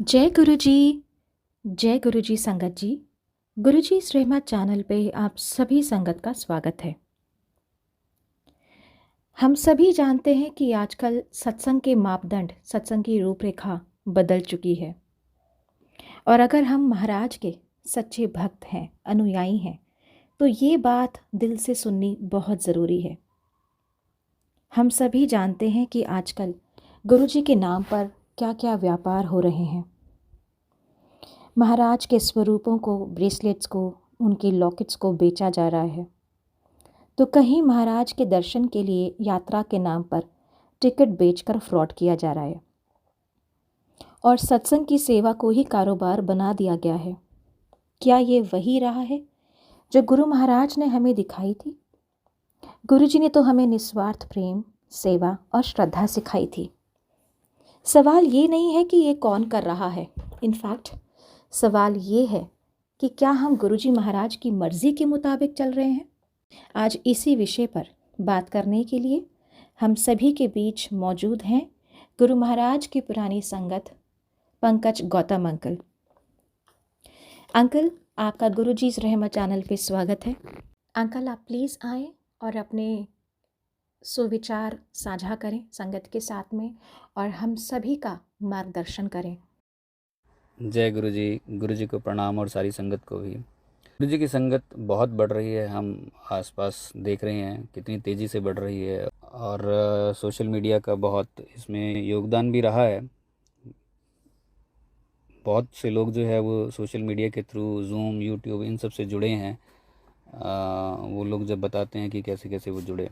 जय गुरु जी। जय गुरु जी संगत जी। गुरु जी श्रीमत चैनल पे आप सभी संगत का स्वागत है। हम सभी जानते हैं कि आजकल सत्संग के मापदंड, सत्संग की रूपरेखा बदल चुकी है। और अगर हम महाराज के सच्चे भक्त हैं, अनुयायी हैं, तो ये बात दिल से सुननी बहुत ज़रूरी है। हम सभी जानते हैं कि आजकल गुरु जी के नाम पर क्या क्या व्यापार हो रहे हैं। महाराज के स्वरूपों को, ब्रेसलेट्स को, उनके लॉकेट्स को बेचा जा रहा है। तो कहीं महाराज के दर्शन के लिए यात्रा के नाम पर टिकट बेचकर फ्रॉड किया जा रहा है और सत्संग की सेवा को ही कारोबार बना दिया गया है। क्या ये वही राह है जो गुरु महाराज ने हमें दिखाई थी? गुरु जी ने तो हमें निस्वार्थ प्रेम, सेवा और श्रद्धा सिखाई थी। सवाल ये नहीं है कि ये कौन कर रहा है। इनफैक्ट सवाल ये है कि क्या हम गुरु जी महाराज की मर्जी के मुताबिक चल रहे हैं। आज इसी विषय पर बात करने के लिए हम सभी के बीच मौजूद हैं गुरु महाराज की पुरानी संगत पंकज गौतम अंकल। अंकल, आपका गुरु जी रहमत चैनल पे स्वागत है। अंकल, आप प्लीज़ आए और अपने सुविचार साझा करें संगत के साथ में और हम सभी का मार्गदर्शन करें। जय गुरु जी को प्रणाम और सारी संगत को भी। गुरु जी की संगत बहुत बढ़ रही है, हम आसपास देख रहे हैं कितनी तेज़ी से बढ़ रही है और सोशल मीडिया का बहुत इसमें योगदान भी रहा है। बहुत से लोग जो है वो सोशल मीडिया के थ्रू ज़ूम, यूट्यूब इन सब से जुड़े हैं। वो लोग जब बताते हैं कि कैसे कैसे वो जुड़े,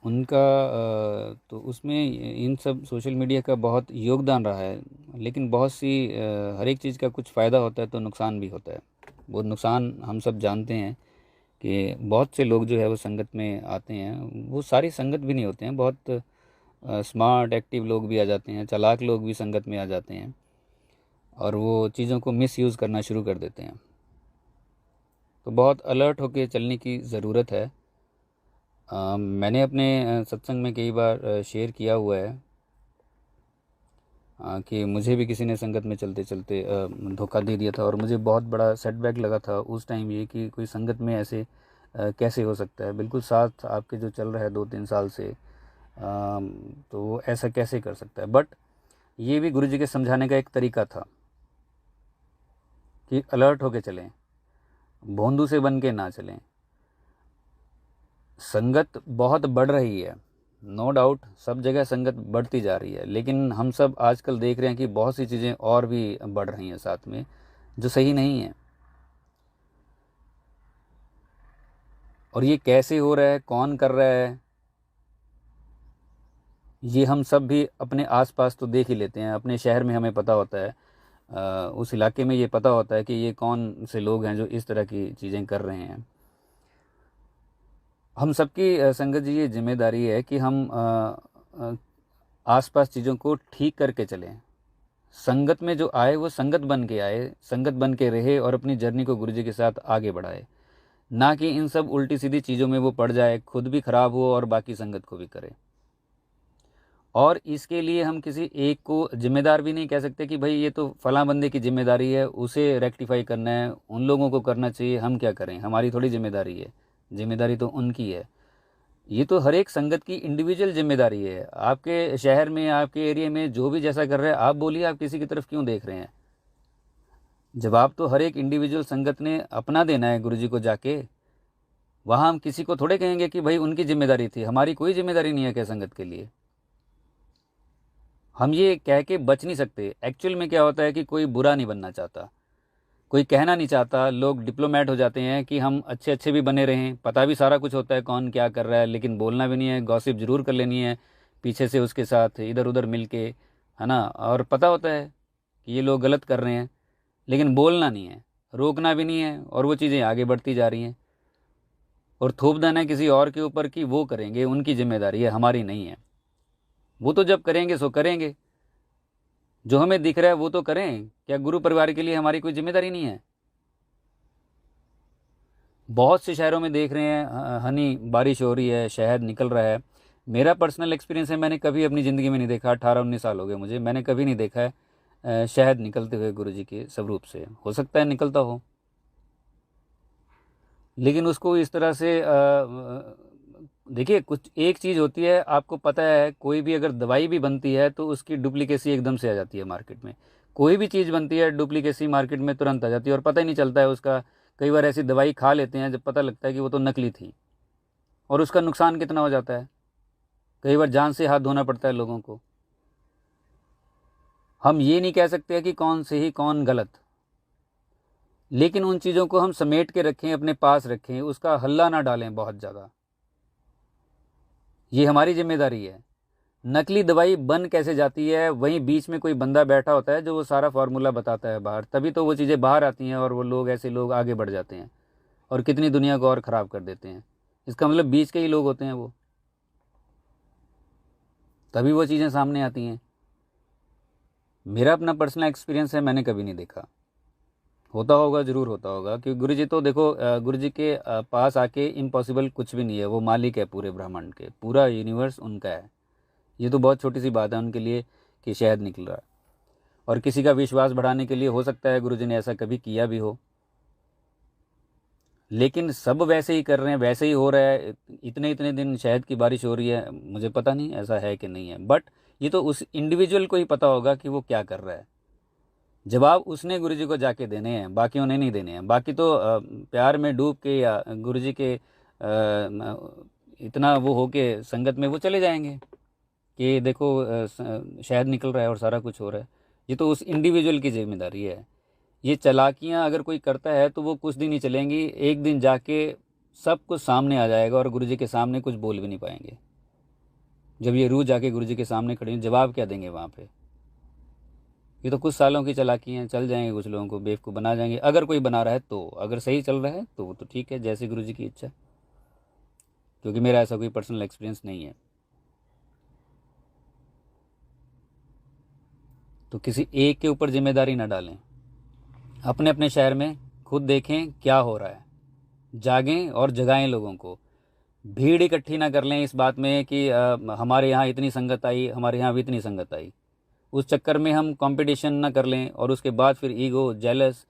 उनका तो उसमें इन सब सोशल मीडिया का बहुत योगदान रहा है। लेकिन बहुत सी हर एक चीज़ का कुछ फ़ायदा होता है तो नुकसान भी होता है। वो नुकसान हम सब जानते हैं कि बहुत से लोग जो है वो संगत में आते हैं, वो सारी संगत भी नहीं होते हैं, बहुत स्मार्ट एक्टिव लोग भी आ जाते हैं, चालाक लोग भी संगत में आ जाते हैं और वो चीज़ों को मिसयूज़ करना शुरू कर देते हैं। तो बहुत अलर्ट होकर चलने की ज़रूरत है। मैंने अपने सत्संग में कई बार शेयर किया हुआ है कि मुझे भी किसी ने संगत में चलते चलते धोखा दे दिया था और मुझे बहुत बड़ा सेटबैक लगा था उस टाइम ये कि कोई संगत में ऐसे कैसे हो सकता है। बिल्कुल साथ आपके जो चल रहा है 2-3 साल से, तो वो ऐसा कैसे कर सकता है। बट ये भी गुरु जी के समझाने का एक तरीका था कि अलर्ट होके चलें, भोंदू से बन के ना चलें। संगत बहुत बढ़ रही है, नो डाउट, सब जगह संगत बढ़ती जा रही है, लेकिन हम सब आजकल देख रहे हैं कि बहुत सी चीज़ें और भी बढ़ रही हैं साथ में, जो सही नहीं है। और ये कैसे हो रहा है, कौन कर रहा है, ये हम सब भी अपने आसपास तो देख ही लेते हैं। अपने शहर में हमें पता होता है, उस इलाके में ये पता होता है कि ये कौन से लोग हैं जो इस तरह की चीज़ें कर रहे हैं। हम सबकी संगत जी ये जिम्मेदारी है कि हम आसपास चीज़ों को ठीक करके चलें। संगत में जो आए वो संगत बन के आए, संगत बन के रहे और अपनी जर्नी को गुरु जी के साथ आगे बढ़ाए, ना कि इन सब उल्टी सीधी चीज़ों में वो पड़ जाए, खुद भी खराब हो और बाकी संगत को भी करे। और इसके लिए हम किसी एक को जिम्मेदार भी नहीं कह सकते कि भाई ये तो फलां बंदे की जिम्मेदारी है, उसे रेक्टिफाई करना है, उन लोगों को करना चाहिए, हम क्या करें, हमारी थोड़ी जिम्मेदारी है। जिम्मेदारी तो उनकी है। ये तो हर एक संगत की इंडिविजुअल जिम्मेदारी है। आपके शहर में, आपके एरिया में जो भी जैसा कर रहे हैं, आप बोलिए आप किसी की तरफ क्यों देख रहे हैं। जवाब तो हर एक इंडिविजुअल संगत ने अपना देना है गुरु जी को जाके। वहाँ हम किसी को थोड़े कहेंगे कि भाई उनकी जिम्मेदारी थी, हमारी कोई जिम्मेदारी नहीं है क्या संगत के लिए। हम ये कह के बच नहीं सकते। एक्चुअल में क्या होता है कि कोई बुरा नहीं बनना चाहता, कोई कहना नहीं चाहता। लोग डिप्लोमेट हो जाते हैं कि हम अच्छे अच्छे भी बने रहें, पता भी सारा कुछ होता है कौन क्या कर रहा है, लेकिन बोलना भी नहीं है, गॉसिप जरूर कर लेनी है पीछे से उसके साथ इधर उधर मिल के, है ना। और पता होता है कि ये लोग गलत कर रहे हैं, लेकिन बोलना नहीं है, रोकना भी नहीं है, और वो चीज़ें आगे बढ़ती जा रही हैं। और थोप देना है किसी और के ऊपर कि वो करेंगे, उनकी जिम्मेदारी है, हमारी नहीं है। वो तो जब करेंगे सो करेंगे, जो हमें दिख रहा है वो तो करें। क्या गुरु परिवार के लिए हमारी कोई जिम्मेदारी नहीं है? बहुत से शहरों में देख रहे हैं हनी बारिश हो रही है, शहद निकल रहा है। मेरा पर्सनल एक्सपीरियंस है, मैंने कभी अपनी ज़िंदगी में नहीं देखा, 18-19 साल हो गए मुझे, मैंने कभी नहीं देखा है शहद निकलते हुए गुरु जी के स्वरूप से, हो सकता है निकलता हो, लेकिन उसको इस तरह से देखिए, कुछ एक चीज़ होती है, आपको पता है कोई भी अगर दवाई भी बनती है तो उसकी डुप्लीकेसी एकदम से आ जाती है मार्केट में। कोई भी चीज़ बनती है डुप्लीकेसी मार्केट में तुरंत आ जाती है और पता ही नहीं चलता है उसका। कई बार ऐसी दवाई खा लेते हैं जब पता लगता है कि वो तो नकली थी, और उसका नुकसान कितना हो जाता है, कई बार जान से हाथ धोना पड़ता है लोगों को। हम ये नहीं कह सकते कि कौन सही कौन गलत, लेकिन उन चीज़ों को हम समेट के रखें, अपने पास रखें, उसका हल्ला ना डालें बहुत ज़्यादा, ये हमारी जिम्मेदारी है। नकली दवाई बन कैसे जाती है, वहीं बीच में कोई बंदा बैठा होता है जो वो सारा फार्मूला बताता है बाहर, तभी तो वो चीज़ें बाहर आती हैं और वो लोग, ऐसे लोग आगे बढ़ जाते हैं और कितनी दुनिया को और ख़राब कर देते हैं। इसका मतलब बीच के ही लोग होते हैं वो, तभी वो चीज़ें सामने आती हैं। मेरा अपना पर्सनल एक्सपीरियंस है, मैंने कभी नहीं देखा। होता होगा, ज़रूर होता होगा, क्योंकि गुरु जी तो देखो, गुरु जी के पास आके इम्पॉसिबल कुछ भी नहीं है। वो मालिक है पूरे ब्रह्मांड के, पूरा यूनिवर्स उनका है। ये तो बहुत छोटी सी बात है उनके लिए कि शहद निकल रहा है। और किसी का विश्वास बढ़ाने के लिए हो सकता है गुरु जी ने ऐसा कभी किया भी हो, लेकिन सब वैसे ही कर रहे हैं, वैसे ही हो रहा है। इतने इतने दिन शहद की बारिश हो रही है, मुझे पता नहीं ऐसा है कि नहीं है, बट ये तो उस इंडिविजुअल को ही पता होगा कि वो क्या कर रहा है। जवाब उसने गुरु जी को जाके देने हैं, बाकी उन्हें नहीं देने हैं। बाकी तो प्यार में डूब के या गुरु जी के इतना वो हो के संगत में वो चले जाएंगे कि देखो शहद निकल रहा है और सारा कुछ हो रहा है। ये तो उस इंडिविजुअल की जिम्मेदारी है। ये चालाकियाँ अगर कोई करता है तो वो कुछ दिन ही चलेंगी, एक दिन जाके सब कुछ सामने आ जाएगा और गुरु जी के सामने कुछ बोल भी नहीं पाएंगे। जब ये रूह जाके गुरु जी के सामने खड़े हैं, जवाब क्या देंगे वहाँ पे? ये तो कुछ सालों की चालाकियाँ, चल जाएंगे, कुछ लोगों को बेवकूफ़ बना जाएंगे, अगर कोई बना रहा है तो। अगर सही चल रहा है तो वो तो ठीक है, जैसे गुरु जी की इच्छा, क्योंकि मेरा ऐसा कोई पर्सनल एक्सपीरियंस नहीं है। तो किसी एक के ऊपर जिम्मेदारी ना डालें, अपने अपने शहर में खुद देखें क्या हो रहा है, जागें और जगाएं लोगों को। भीड़ इकट्ठी ना कर लें इस बात में कि हमारे यहाँ इतनी संगत आई, हमारे यहाँ भी इतनी संगत आई। उस चक्कर में हम कंपटीशन ना कर लें और उसके बाद फिर ईगो, जेलस।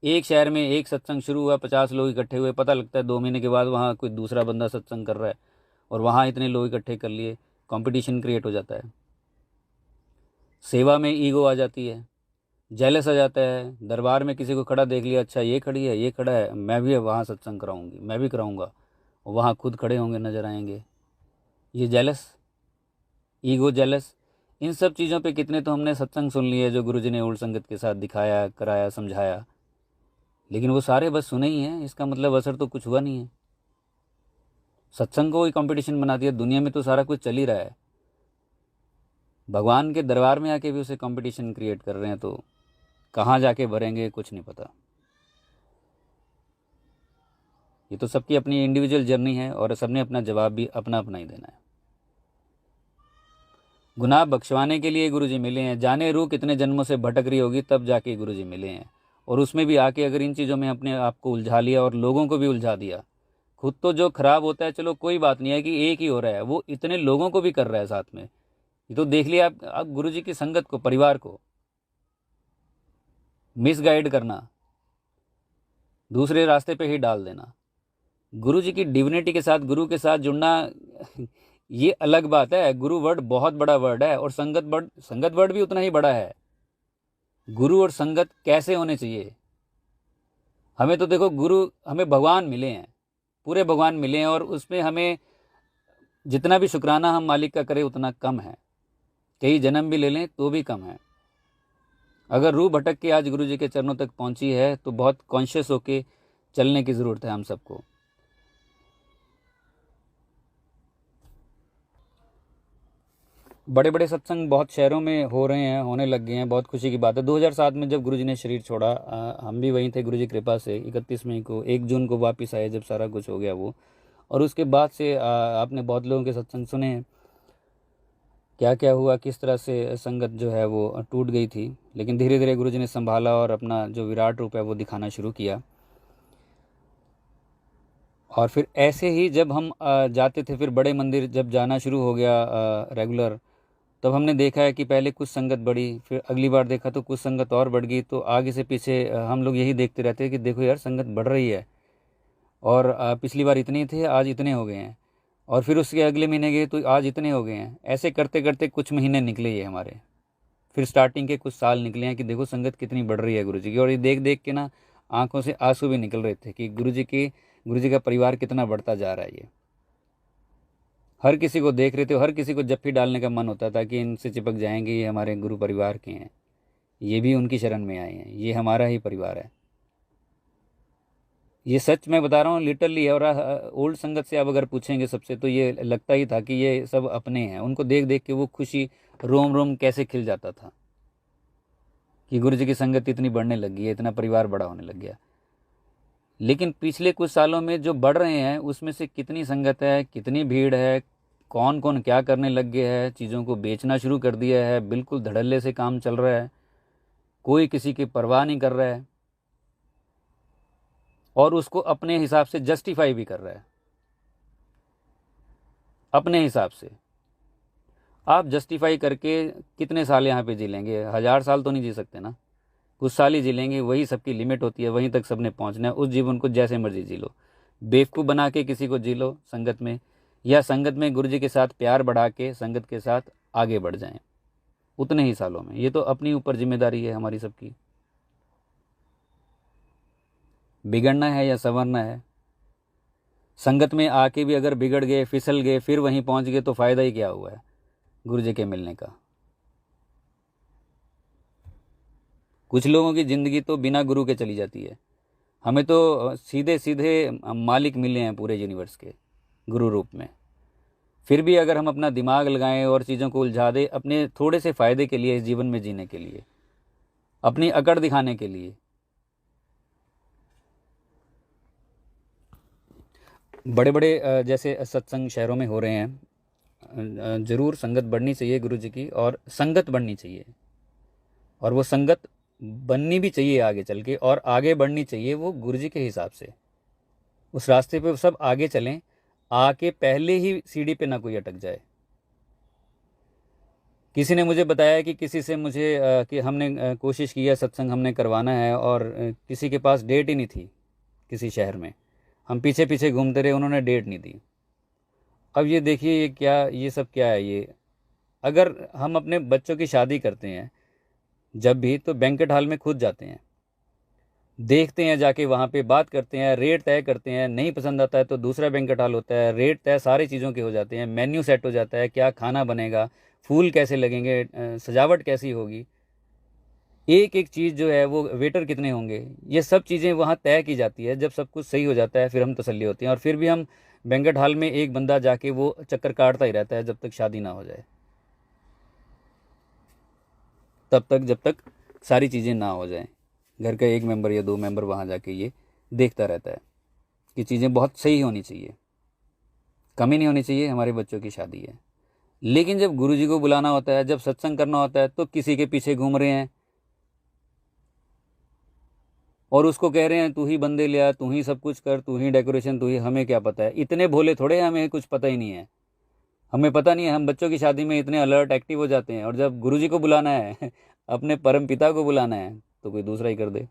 एक शहर में एक सत्संग शुरू हुआ, 50 लोग इकट्ठे हुए, पता लगता है 2 महीने के बाद वहाँ कोई दूसरा बंदा सत्संग कर रहा है और वहाँ इतने लोग इकट्ठे कर लिए, कंपटीशन क्रिएट हो जाता है। सेवा में ईगो आ जाती है, जेलस आ जाता है। दरबार में किसी को खड़ा देख लिया, अच्छा ये खड़ी है, ये खड़ा है, मैं भी वहाँ सत्संग कराऊंगी, मैं भी कराऊंगा, वहाँ खुद खड़े होंगे, नजर आएंगे। ये जेलस, ईगो, जेलस, इन सब चीज़ों पे कितने तो हमने सत्संग सुन लिए जो गुरुजी ने उल्ट संगत के साथ दिखाया, कराया, समझाया, लेकिन वो सारे बस सुने ही हैं। इसका मतलब असर तो कुछ हुआ नहीं है। सत्संग को ही कंपटीशन बना दिया। दुनिया में तो सारा कुछ चल ही रहा है, भगवान के दरबार में आके भी उसे कंपटीशन क्रिएट कर रहे हैं, तो कहाँ जाके भरेंगे कुछ नहीं पता। ये तो सबकी अपनी इंडिविजुअल जर्नी है और सबने अपना जवाब भी अपना अपना ही देना है। गुनाह बख्शवाने के लिए गुरुजी मिले हैं। जाने रूह कितने जन्मों से भटक रही होगी, तब जाके गुरुजी मिले हैं। और उसमें भी आके अगर इन चीज़ों में अपने आप को उलझा लिया और लोगों को भी उलझा दिया, खुद तो जो खराब होता है चलो कोई बात नहीं है कि एक ही हो रहा है, वो इतने लोगों को भी कर रहा है साथ में। ये तो देख लिया आप गुरुजी की संगत को, परिवार को मिसगाइड करना, दूसरे रास्ते पे ही डाल देना। गुरु जी की डिविनिटी के साथ, गुरु के साथ जुड़ना ये अलग बात है। गुरु वर्ड बहुत बड़ा वर्ड है और संगत वर्ड भी उतना ही बड़ा है। गुरु और संगत कैसे होने चाहिए? हमें तो देखो, गुरु, हमें भगवान मिले हैं, पूरे भगवान मिले हैं, और उसमें हमें जितना भी शुक्राना हम मालिक का करें उतना कम है। कई जन्म भी ले लें तो भी कम है। अगर रूह भटक के आज गुरु जी के चरणों तक पहुंची है तो बहुत कॉन्शियस होके चलने की ज़रूरत है हम सबको। बड़े बड़े सत्संग बहुत शहरों में हो रहे हैं, होने लग गए हैं, बहुत खुशी की बात है। 2007 में जब गुरुजी ने शरीर छोड़ा, हम भी वहीं थे गुरुजी की कृपा से। 31 मई को, 1 जून को वापस आए जब सारा कुछ हो गया वो। और उसके बाद से आपने बहुत लोगों के सत्संग सुने हैं, क्या क्या हुआ, किस तरह से संगत जो है वो टूट गई थी। लेकिन धीरे धीरे गुरुजी ने संभाला और अपना जो विराट रूप है वो दिखाना शुरू किया। और फिर ऐसे ही जब हम जाते थे, फिर बड़े मंदिर जब जाना शुरू हो गया रेगुलर, तब हमने देखा है कि पहले कुछ संगत बढ़ी, फिर अगली बार देखा तो कुछ संगत और बढ़ गई, तो आगे से पीछे हम लोग यही देखते रहते हैं कि देखो यार संगत बढ़ रही है, और पिछली बार इतने थे आज इतने हो गए हैं, और फिर उसके अगले महीने गए तो आज इतने हो गए हैं। ऐसे करते करते कुछ महीने निकले ये हमारे, फिर स्टार्टिंग के कुछ साल निकले हैं कि देखो संगत कितनी बढ़ रही है गुरु जी की। और ये देख देख के ना आंखों से आंसू भी निकल रहे थे कि गुरु जी का परिवार कितना बढ़ता जा रहा है। ये हर किसी को देख रहे थे, हर किसी को जप्फी डालने का मन होता था कि इनसे चिपक जाएंगे, ये हमारे गुरु परिवार के हैं, ये भी उनकी शरण में आए हैं, ये हमारा ही परिवार है। ये सच मैं बता रहा हूँ, लिटरली है। और ओल्ड संगत से आप अगर पूछेंगे सबसे तो ये लगता ही था कि ये सब अपने हैं। उनको देख देख के वो खुशी रोम रोम कैसे खिल जाता था कि गुरु जी की संगत इतनी बढ़ने लगी है, इतना परिवार बड़ा होने लग गया। लेकिन पिछले कुछ सालों में जो बढ़ रहे हैं उसमें से कितनी संगत है, कितनी भीड़ है, कौन कौन क्या करने लग गया है, चीज़ों को बेचना शुरू कर दिया है, बिल्कुल धड़ल्ले से काम चल रहा है, कोई किसी की परवाह नहीं कर रहा है, और उसको अपने हिसाब से जस्टिफाई भी कर रहा है। अपने हिसाब से आप जस्टिफाई करके कितने साल यहाँ पे जी लेंगे? 1000 साल तो नहीं जी सकते ना, कुछ साल ही जी लेंगे, वही सबकी लिमिट होती है, वहीं तक सबने पहुँचना है। उस जीवन को जैसे मर्जी जी लो, बेवकूफ़ बना के किसी को जी लो संगत में, या संगत में गुरु जी के साथ प्यार बढ़ा के संगत के साथ आगे बढ़ जाएं उतने ही सालों में। ये तो अपनी ऊपर जिम्मेदारी है हमारी सबकी, बिगड़ना है या संवरना है। संगत में आके भी अगर बिगड़ गए, फिसल गए, फिर वहीं पहुंच गए तो फ़ायदा ही क्या हुआ है गुरु जी के मिलने का? कुछ लोगों की ज़िंदगी तो बिना गुरु के चली जाती है। हमें तो सीधे सीधे मालिक मिले हैं पूरे यूनिवर्स के गुरु रूप में। फिर भी अगर हम अपना दिमाग लगाएं और चीज़ों को उलझा दें अपने थोड़े से फ़ायदे के लिए, इस जीवन में जीने के लिए, अपनी अकड़ दिखाने के लिए, बड़े बड़े जैसे सत्संग शहरों में हो रहे हैं, ज़रूर संगत बढ़नी चाहिए गुरु जी की, और संगत बढ़नी चाहिए, और वो संगत बननी भी चाहिए आगे चल के, और आगे बढ़नी चाहिए वो गुरु जी के हिसाब से। उस रास्ते पे सब आगे चलें, आके पहले ही सीढ़ी पे ना कोई अटक जाए। किसी ने मुझे बताया कि किसी से मुझे कि हमने कोशिश की है, सत्संग हमने करवाना है, और किसी के पास डेट ही नहीं थी किसी शहर में। हम पीछे पीछे घूमते रहे, उन्होंने डेट नहीं दी। अब ये देखिए ये क्या, ये सब क्या है ये? अगर हम अपने बच्चों की शादी करते हैं जब भी, तो बैंकेट हॉल में खुद जाते हैं, देखते हैं, जाके वहाँ पे बात करते हैं, रेट तय करते हैं, नहीं पसंद आता है तो दूसरा बैंकेट हॉल होता है, रेट तय सारी चीज़ों के हो जाते हैं, मेन्यू सेट हो जाता है, क्या खाना बनेगा, फूल कैसे लगेंगे, सजावट कैसी होगी, एक एक चीज़ जो है वो वेटर कितने होंगे, ये सब चीज़ें वहाँ तय की जाती है। जब सब कुछ सही हो जाता है फिर हम तसल्ली होती हैं, और फिर भी हम बैंकेट हॉल में एक बंदा जाके वो चक्कर काटता ही रहता है जब तक शादी ना हो जाए, तब तक जब तक सारी चीज़ें ना हो जाएं। घर का एक मेंबर या 2 मेंबर वहाँ जाके ये देखता रहता है कि चीज़ें बहुत सही होनी चाहिए, कमी नहीं होनी चाहिए, हमारे बच्चों की शादी है। लेकिन जब गुरु जी को बुलाना होता है, जब सत्संग करना होता है, तो किसी के पीछे घूम रहे हैं और उसको कह रहे हैं तू ही बंदे ले आ, तू ही सब कुछ कर, तू ही डेकोरेशन, तू ही। हमें क्या पता है, इतने भोले थोड़े हैं, हमें कुछ पता ही नहीं है, हमें पता नहीं है। हम बच्चों की शादी में इतने अलर्ट एक्टिव हो जाते हैं, और जब गुरु जी को बुलाना है अपने परम पिता को बुलाना है तो कोई दूसरा ही कर दे।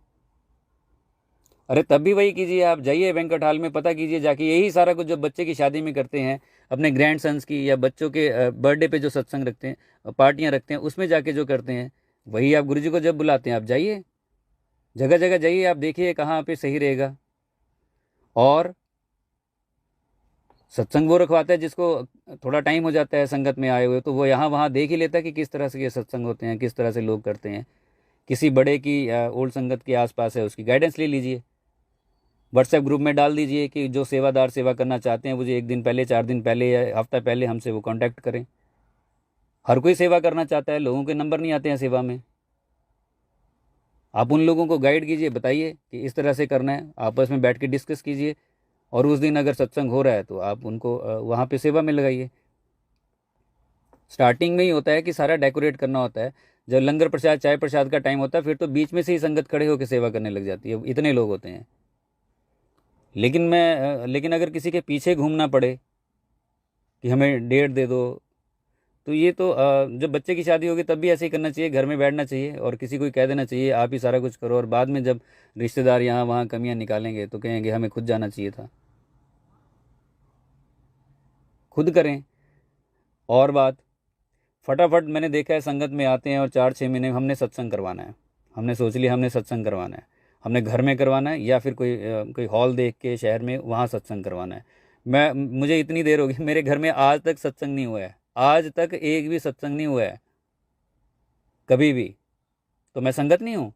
अरे तब भी वही कीजिए, आप जाइए बैंक्वेट हॉल में, पता कीजिए जाके, यही सारा कुछ जो बच्चे की शादी में करते हैं, अपने ग्रैंड सन्स की या बच्चों के बर्थडे पे जो सत्संग रखते हैं, पार्टियां रखते हैं, उसमें जाके जो करते हैं वही आप गुरु जी को जब बुलाते हैं। आप जाइए, जगह जगह जाइए, आप देखिए कहाँ पे सही रहेगा। और सत्संग वो रखवाता है जिसको थोड़ा टाइम हो जाता है संगत में आए हुए, तो वो यहाँ वहाँ देख ही लेता है कि किस तरह से ये सत्संग होते हैं, किस तरह से लोग करते हैं। किसी बड़े की ओल्ड संगत के आसपास है, उसकी गाइडेंस ले लीजिए, व्हाट्सएप ग्रुप में डाल दीजिए कि जो सेवादार सेवा करना चाहते हैं मुझे 1 दिन पहले, 4 दिन पहले या हफ्ता पहले हमसे वो कांटेक्ट करें। हर कोई सेवा करना चाहता है, लोगों के नंबर नहीं आते हैं सेवा में। आप उन लोगों को गाइड कीजिए, बताइए कि इस तरह से करना है, आपस में बैठ के डिस्कस कीजिए, और उस दिन अगर सत्संग हो रहा है तो आप उनको वहाँ पे सेवा में लगाइए। स्टार्टिंग में ही होता है कि सारा डेकोरेट करना होता है, जब लंगर प्रसाद चाय प्रसाद का टाइम होता है फिर तो बीच में से ही संगत खड़े होकर सेवा करने लग जाती है, इतने लोग होते हैं। लेकिन अगर किसी के पीछे घूमना पड़े कि हमें डेट दे दो, तो ये तो जब बच्चे की शादी होगी तब भी ऐसे ही करना चाहिए, घर में बैठना चाहिए और किसी को कह देना चाहिए आप ही सारा कुछ करो, और बाद में जब रिश्तेदार यहाँ वहाँ कमियाँ निकालेंगे तो कहेंगे हमें खुद जाना चाहिए था। खुद करें। और बात, फटाफट मैंने देखा है संगत में आते हैं और 4-6 महीने हमने सत्संग करवाना है, हमने सोच लिया हमने सत्संग करवाना है, हमने घर में करवाना है या फिर कोई हॉल देख के शहर में वहाँ सत्संग करवाना है। मुझे इतनी देर हो गई, मेरे घर में आज तक सत्संग नहीं हुआ है, आज तक एक भी सत्संग नहीं हुआ है कभी भी। तो मैं संगत नहीं हूँ?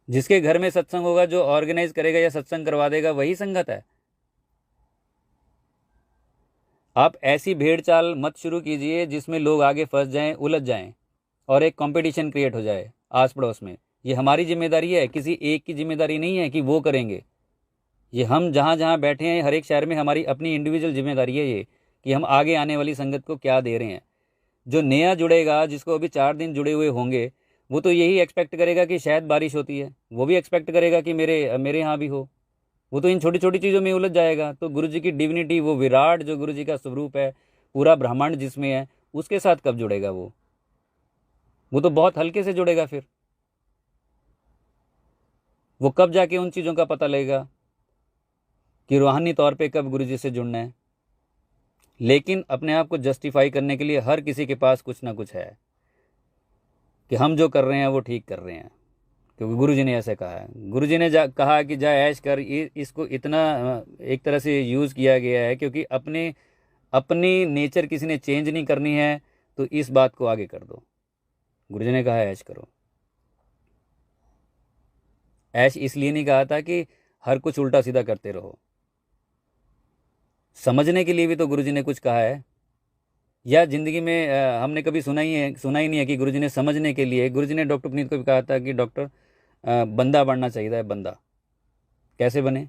जिसके घर में सत्संग होगा, जो ऑर्गेनाइज करेगा या सत्संग करवा देगा, वही संगत है। आप ऐसी भेड़ चाल मत शुरू कीजिए जिसमें लोग आगे फंस जाएं, उलझ जाएं और एक कंपटीशन क्रिएट हो जाए आस पड़ोस में। ये हमारी जिम्मेदारी है, किसी एक की जिम्मेदारी नहीं है कि वो करेंगे। ये हम जहाँ जहाँ बैठे हैं हर एक शहर में हमारी अपनी इंडिविजुअल जिम्मेदारी है ये, कि हम आगे आने वाली संगत को क्या दे रहे हैं। जो नया जुड़ेगा, जिसको अभी 4 दिन जुड़े हुए होंगे, वो तो यही एक्सपेक्ट करेगा कि शायद बारिश होती है, वो भी एक्सपेक्ट करेगा कि मेरे मेरे यहाँ भी हो। वो तो इन छोटी छोटी चीज़ों में उलझ जाएगा। तो गुरु जी की डिविनिटी, वो विराट जो गुरु जी का स्वरूप है, पूरा ब्रह्मांड जिसमें है, उसके साथ कब जुड़ेगा वो तो बहुत हल्के से जुड़ेगा। फिर वो कब जाके उन चीज़ों का पता लगेगा कि रूहानी तौर पे कब गुरु जी से जुड़ना है। लेकिन अपने आप को जस्टिफाई करने के लिए हर किसी के पास कुछ ना कुछ है कि हम जो कर रहे हैं वो ठीक कर रहे हैं, क्योंकि गुरु जी ने ऐसे कहा है। गुरु जी ने कहा कि जा ऐश कर, इसको इतना एक तरह से यूज़ किया गया है क्योंकि अपनी नेचर किसी ने चेंज नहीं करनी है, तो इस बात को आगे कर दो। गुरु जी ने कहा है ऐश करो। ऐश इसलिए नहीं कहा था कि हर कुछ उल्टा सीधा करते रहो, समझने के लिए भी तो गुरु जी ने कुछ कहा है। या जिंदगी में हमने कभी सुना ही नहीं है कि गुरु जी ने समझने के लिए। गुरु जी ने डॉक्टर पुनीत को भी कहा था कि डॉक्टर बंदा बनना चाहिए है। बंदा कैसे बने?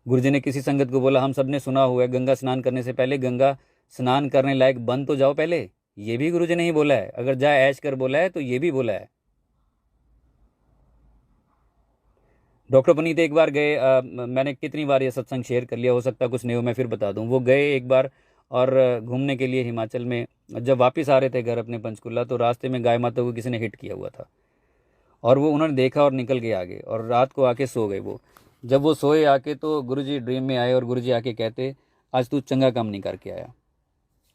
गुरु जी ने किसी संगत को बोला, हम सब ने सुना हुआ है, गंगा स्नान करने से पहले गंगा स्नान करने लायक बन तो जाओ पहले। ये भी गुरु जी ने ही बोला है। अगर जा ऐश कर बोला है तो ये भी बोला है। डॉक्टर पुनीत एक बार गए, मैंने कितनी बार ये सत्संग शेयर कर लिया, हो सकता है कुछ नहीं हो, मैं फिर बता दूं। वो गए एक बार और घूमने के लिए हिमाचल में। जब वापस आ रहे थे घर अपने पंचकुला, तो रास्ते में गाय माता को किसी ने हिट किया हुआ था और वो उन्होंने देखा और निकल गए आगे, और रात को आके सो गए। वो जब वो सोए आके तो गुरुजी ड्रीम में आए और गुरुजी आके कहते, आज तू चंगा काम नहीं करके आया।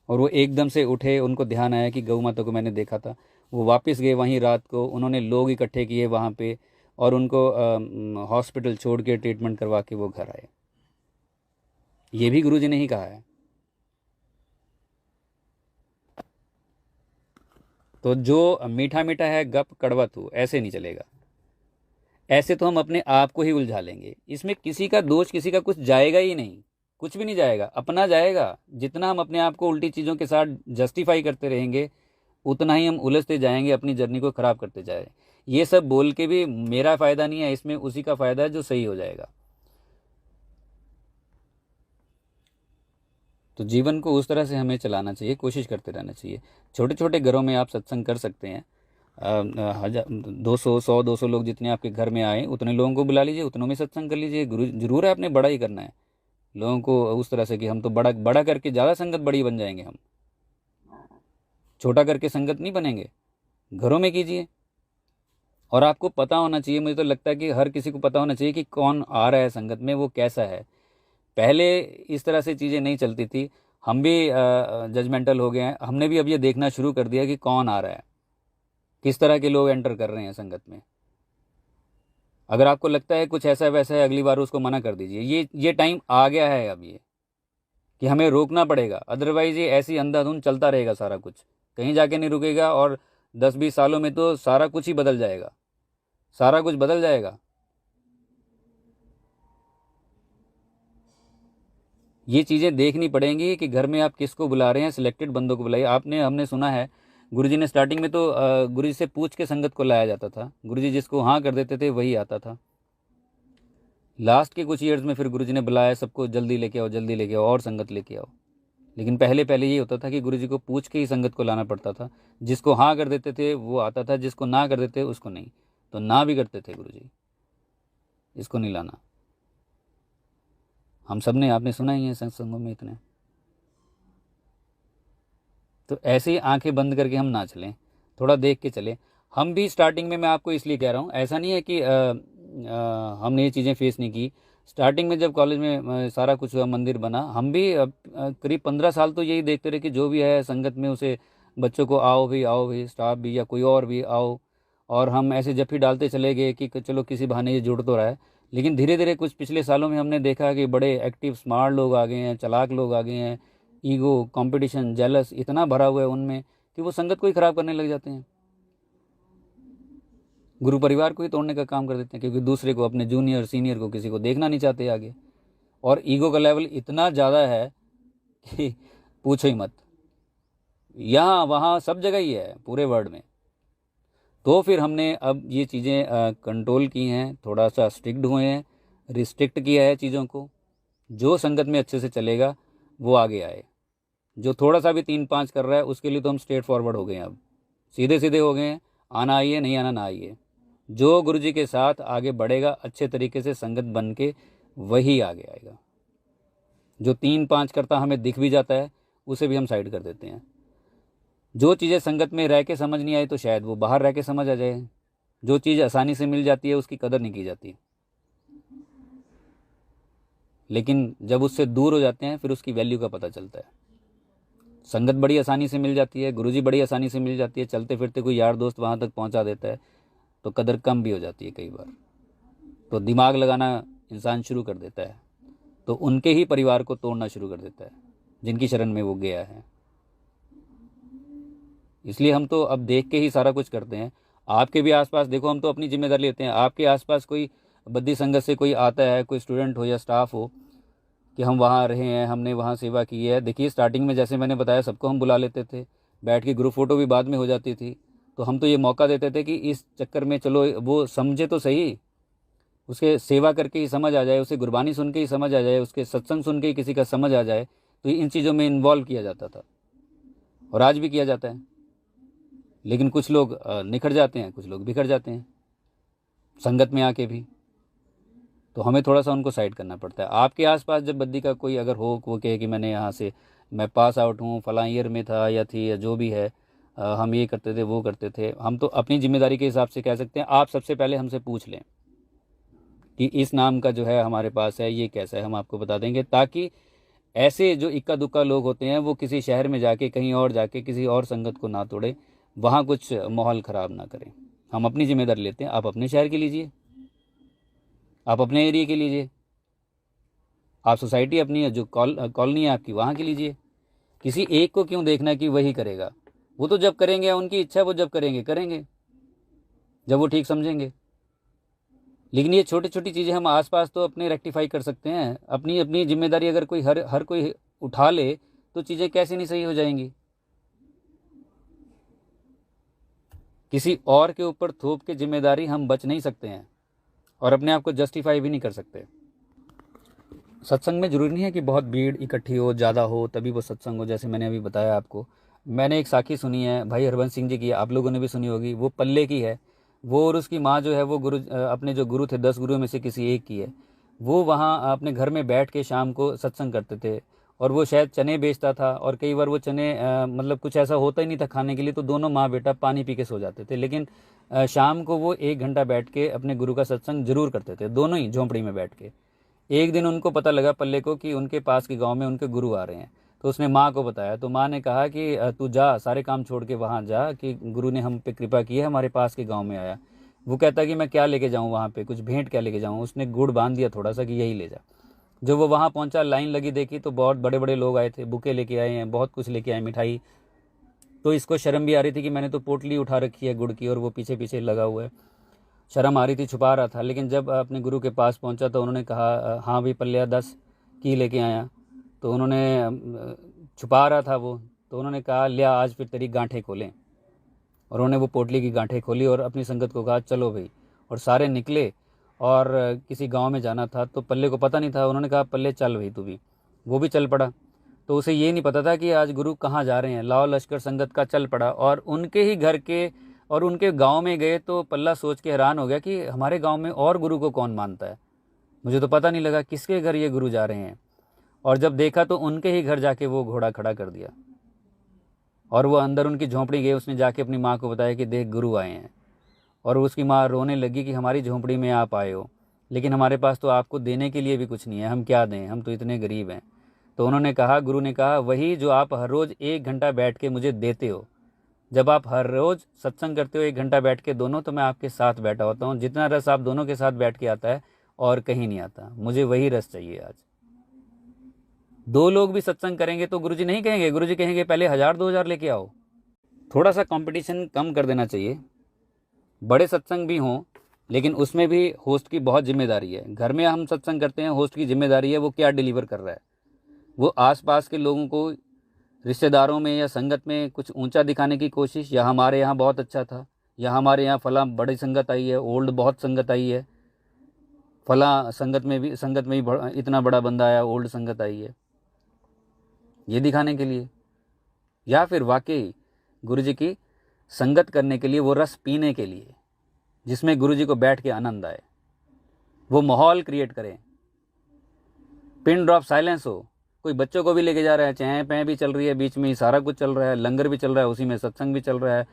और वो एकदम से उठे, उनको ध्यान आया कि गौ माता को मैंने देखा था। वो वापस गए वहीं रात को, उन्होंने लोग इकट्ठे किए वहाँ पे और उनको हॉस्पिटल छोड़ के ट्रीटमेंट करवा के वो घर आए। ये भी गुरुजी ने ही कहा है। तो जो मीठा मीठा है गप कड़वा तू, ऐसे नहीं चलेगा। ऐसे तो हम अपने आप को ही उलझा लेंगे। इसमें किसी का दोष, किसी का कुछ जाएगा ही नहीं, कुछ भी नहीं जाएगा, अपना जाएगा। जितना हम अपने आप को उल्टी चीज़ों के साथ जस्टिफाई करते रहेंगे, उतना ही हम उलझते जाएंगे, अपनी जर्नी को ख़राब करते जाए। ये सब बोल के भी मेरा फ़ायदा नहीं है इसमें, उसी का फ़ायदा है जो सही हो जाएगा। तो जीवन को उस तरह से हमें चलाना चाहिए, कोशिश करते रहना चाहिए। छोटे छोटे घरों में आप सत्संग कर सकते हैं। 100, 200 लोग जितने आपके घर में आए उतने लोगों को बुला लीजिए, उतनों में सत्संग कर लीजिए। गुरु जरूर है आपने बड़ा ही करना है लोगों को उस तरह से कि हम तो बड़ा बड़ा करके ज़्यादा संगत बड़ी बन जाएंगे, हम छोटा करके संगत नहीं बनेंगे। घरों में कीजिए। और आपको पता होना चाहिए, मुझे तो लगता है कि हर किसी को पता होना चाहिए कि कौन आ रहा है संगत में, वो कैसा है। पहले इस तरह से चीज़ें नहीं चलती थी, हम भी जजमेंटल हो गए हैं। हमने भी अब ये देखना शुरू कर दिया कि कौन आ रहा है, किस तरह के लोग एंटर कर रहे हैं संगत में। अगर आपको लगता है कुछ ऐसा वैसा है, अगली बार उसको मना कर दीजिए। ये टाइम आ गया है अब ये, कि हमें रोकना पड़ेगा। अदरवाइज ये ऐसी अंधाधुंध चलता रहेगा, सारा कुछ कहीं जाके नहीं रुकेगा। और 10-20 सालों में तो सारा कुछ ही बदल जाएगा, सारा कुछ बदल जाएगा। ये चीज़ें देखनी पड़ेंगी कि घर में आप किसको बुला रहे हैं। सिलेक्टेड बंदों को बुलाइए। हमने सुना है गुरुजी ने स्टार्टिंग में तो गुरुजी से पूछ के संगत को लाया जाता था। गुरुजी जिसको हाँ कर देते थे वही आता था। लास्ट के कुछ ईयर्स में फिर गुरुजी ने बुलाया सबको, जल्दी लेके आओ, जल्दी लेके आओ और संगत लेके आओ। लेकिन पहले पहले ये होता था कि गुरुजी को पूछ के ही संगत को लाना पड़ता था। जिसको हाँ कर देते थे वो आता था, जिसको ना कर देते उसको नहीं। तो ना भी करते थे गुरुजी, इसको नहीं लाना। हम सब ने, आपने सुना ही है सत्संगों में इतने। तो ऐसे ही आंखें बंद करके हम ना चलें, थोड़ा देख के चलें। हम भी स्टार्टिंग में, मैं आपको इसलिए कह रहा हूँ, ऐसा नहीं है कि हमने ये चीज़ें फेस नहीं की। स्टार्टिंग में जब कॉलेज में सारा कुछ हुआ, मंदिर बना, हम भी करीब 15 साल तो यही देखते रहे कि जो भी है संगत में उसे बच्चों को आओ भी स्टाफ भी या कोई और भी आओ, और हम ऐसे जफ्फी डालते चले गए कि चलो किसी बहाने ये जुड़ तो रहा है। लेकिन धीरे धीरे कुछ पिछले सालों में हमने देखा कि बड़े एक्टिव स्मार्ट लोग आ गए हैं, चालाक लोग आ गए हैं, ईगो, कंपटीशन, जेलस इतना भरा हुआ है उनमें कि वो संगत को ही खराब करने लग जाते हैं, गुरु परिवार को ही तोड़ने का काम कर देते हैं, क्योंकि दूसरे को, अपने जूनियर सीनियर को, किसी को देखना नहीं चाहते आगे। और ईगो का लेवल इतना ज़्यादा है कि पूछो ही मत, यहाँ वहाँ सब जगह ही है पूरे वर्ल्ड में। तो फिर हमने अब ये चीज़ें कंट्रोल की हैं, थोड़ा सा स्ट्रिक्ट हुए हैं, रिस्ट्रिक्ट किया है चीज़ों को। जो संगत में अच्छे से चलेगा वो आगे आए, जो थोड़ा सा भी 3-5 कर रहा है उसके लिए तो हम स्ट्रेट फॉरवर्ड हो गए हैं, अब सीधे सीधे हो गए हैं, आना आइए, नहीं आना ना आइए। जो गुरु जी के साथ आगे बढ़ेगा अच्छे तरीके से संगत बन के, वही आगे आएगा। जो 3-5 करता हमें दिख भी जाता है उसे भी हम साइड कर देते हैं। जो चीज़ें संगत में रह के समझ नहीं आई तो शायद वो बाहर रह के समझ आ जाए। जो चीज़ आसानी से मिल जाती है उसकी कदर नहीं की जाती, लेकिन जब उससे दूर हो जाते हैं फिर उसकी वैल्यू का पता चलता है। संगत बड़ी आसानी से मिल जाती है, गुरुजी बड़ी आसानी से मिल जाती है, चलते फिरते कोई यार दोस्त वहाँ तक पहुँचा देता है तो कदर कम भी हो जाती है कई बार। तो दिमाग लगाना इंसान शुरू कर देता है, तो उनके ही परिवार को तोड़ना शुरू कर देता है जिनकी शरण में वो गया है। इसलिए हम तो अब देख के ही सारा कुछ करते हैं। आपके भी आसपास देखो, हम तो अपनी जिम्मेदारी लेते हैं। आपके आसपास कोई बद्दी संगत से कोई आता है, कोई स्टूडेंट हो या स्टाफ हो, कि हम वहाँ रहे हैं, हमने वहाँ सेवा की है। देखिए स्टार्टिंग में जैसे मैंने बताया सबको हम बुला लेते थे, बैठ के ग्रुप फ़ोटो भी बाद में हो जाती थी। तो हम तो ये मौका देते थे कि इस चक्कर में चलो वो समझे तो सही, उसके सेवा करके ही समझ आ जाए, उसे गुरबानी सुन के ही समझ आ जाए, उसके सत्संग सुन के ही किसी का समझ आ जाए। तो इन चीज़ों में इन्वॉल्व किया जाता था और आज भी किया जाता है। लेकिन कुछ लोग निखर जाते हैं, कुछ लोग बिखर जाते हैं संगत में आके भी, तो हमें थोड़ा सा उनको साइड करना पड़ता है। आपके आसपास जब बद्दी का कोई अगर हो, वो कहे कि मैंने यहाँ से, मैं पास आउट हूँ, फलां ईयर में था या थी या जो भी है, हम ये करते थे वो करते थे, हम तो अपनी जिम्मेदारी के हिसाब से कह सकते हैं। आप सबसे पहले हमसे पूछ लें कि इस नाम का जो है हमारे पास है, ये कैसा है, हम आपको बता देंगे, ताकि ऐसे जो इक्का दुक्का लोग होते हैं वो किसी शहर में जाके, कहीं और जाके किसी और संगत को ना तोड़े, वहाँ कुछ माहौल ख़राब ना करें। हम अपनी जिम्मेदारी लेते हैं। आप अपने शहर की लीजिए, आप अपने एरिया के लीजिए, आप सोसाइटी अपनी जो कॉलोनी है आपकी वहाँ की लीजिए। किसी एक को क्यों देखना है कि वही करेगा? वो तो जब करेंगे, उनकी इच्छा, वो जब करेंगे जब वो ठीक समझेंगे। लेकिन ये छोटी छोटी चीज़ें हम आसपास तो अपने रेक्टिफाई कर सकते हैं। अपनी अपनी जिम्मेदारी अगर कोई हर कोई उठा ले तो चीज़ें कैसे नहीं सही हो जाएंगी। किसी और के ऊपर थोप के जिम्मेदारी हम बच नहीं सकते हैं और अपने आप को जस्टिफाई भी नहीं कर सकते। सत्संग में ज़रूरी नहीं है कि बहुत भीड़ इकट्ठी हो, ज़्यादा हो, तभी वो सत्संग हो। जैसे मैंने अभी बताया आपको, मैंने एक साखी सुनी है भाई हरबंस सिंह जी की, आप लोगों ने भी सुनी होगी। वो पल्ले की है। वो और उसकी माँ जो है वो अपने जो गुरु थे, 10 गुरुओं में से किसी एक की है। वो वहाँ अपने घर में बैठ के शाम को सत्संग करते थे, और वो शायद चने बेचता था, और कई बार वो चने मतलब कुछ ऐसा होता ही नहीं था खाने के लिए, तो दोनों माँ बेटा पानी पी के सो जाते थे। लेकिन शाम को वो 1 घंटा बैठ के अपने गुरु का सत्संग जरूर करते थे, दोनों ही झोंपड़ी में बैठ के। एक दिन उनको पता लगा पल्ले को कि उनके पास के गांव में उनके गुरु आ रहे हैं, तो उसने माँ को बताया। तो माँ ने कहा कि तू जा, सारे काम छोड़ के वहाँ जा, कि गुरु ने हम पे कृपा की है, हमारे पास के गांव में आया। वो कहता कि मैं क्या लेके जाऊँ वहाँ पे, कुछ भेंट क्या लेके जाऊँ। उसने गुड़ बांध दिया थोड़ा सा कि यही ले जा। जब वो वहाँ पहुँचा, लाइन लगी, देखी तो बहुत बड़े बड़े लोग आए थे, बुके लेके आए हैं, बहुत कुछ लेके आए, मिठाई। तो इसको शर्म भी आ रही थी कि मैंने तो पोटली उठा रखी है गुड़ की, और वो पीछे पीछे लगा हुआ है। शर्म आ रही थी, छुपा रहा था। लेकिन जब अपने गुरु के पास पहुंचा तो उन्होंने कहा, हाँ भी पल्लिया 10 की लेके आया। तो उन्होंने छुपा रहा था वो, तो उन्होंने कहा लिया आज फिर तेरी गांठें खोलें। और उन्होंने वो पोटली की गांठें खोली और अपनी संगत को कहा चलो भाई। और सारे निकले, और किसी गांव में जाना था। तो पल्ले को पता नहीं था, उन्होंने कहा पल्ले चल भाई तू भी। वो भी चल पड़ा। तो उसे ये नहीं पता था कि आज गुरु कहाँ जा रहे हैं। लाओ लश्कर संगत का चल पड़ा, और उनके ही घर के और उनके गांव में गए। तो पल्ला सोच के हैरान हो गया कि हमारे गांव में और गुरु को कौन मानता है, मुझे तो पता नहीं लगा किसके घर ये गुरु जा रहे हैं। और जब देखा तो उनके ही घर जाके वो घोड़ा खड़ा कर दिया। और वो अंदर उनकी झोंपड़ी गए, उसने जाके अपनी माँ को बताया कि देख गुरु आए हैं। और उसकी माँ रोने लगी कि हमारी झोंपड़ी में आप आए हो, लेकिन हमारे पास तो आपको देने के लिए भी कुछ नहीं है, हम क्या दें, हम तो इतने गरीब हैं। तो उन्होंने कहा, गुरु ने कहा, वही जो आप हर रोज़ 1 घंटा बैठ के मुझे देते हो। जब आप हर रोज़ सत्संग करते हो 1 घंटा बैठ के दोनों, तो मैं आपके साथ बैठा होता हूँ। जितना रस आप दोनों के साथ बैठ के आता है और कहीं नहीं आता, मुझे वही रस चाहिए आज। 2 लोग भी सत्संग करेंगे तो गुरुजी नहीं कहेंगे, गुरुजी कहेंगे पहले 1000-2000 लेके आओ। थोड़ा सा कंपटीशन कम कर देना चाहिए। बड़े सत्संग भी हों, लेकिन उसमें भी होस्ट की बहुत जिम्मेदारी है। घर में हम सत्संग करते हैं, होस्ट की जिम्मेदारी है वो क्या डिलीवर कर रहा है। वो आसपास के लोगों को, रिश्तेदारों में या संगत में कुछ ऊंचा दिखाने की कोशिश, या हमारे यहाँ बहुत अच्छा था, या हमारे यहाँ फला बड़ी संगत आई है, ओल्ड बहुत संगत आई है, फला संगत में भी इतना बड़ा बंदा आया, ओल्ड संगत आई है, ये दिखाने के लिए। या फिर वाकई गुरुजी की संगत करने के लिए, वो रस पीने के लिए जिसमें गुरुजी को बैठ के आनंद आए, वो माहौल क्रिएट करें। पिन ड्रॉप साइलेंस हो। कोई बच्चों को भी लेके जा रहा है, चह पह भी चल रही है, बीच में ही सारा कुछ चल रहा है, लंगर भी चल रहा है, उसी में सत्संग भी चल रहा है।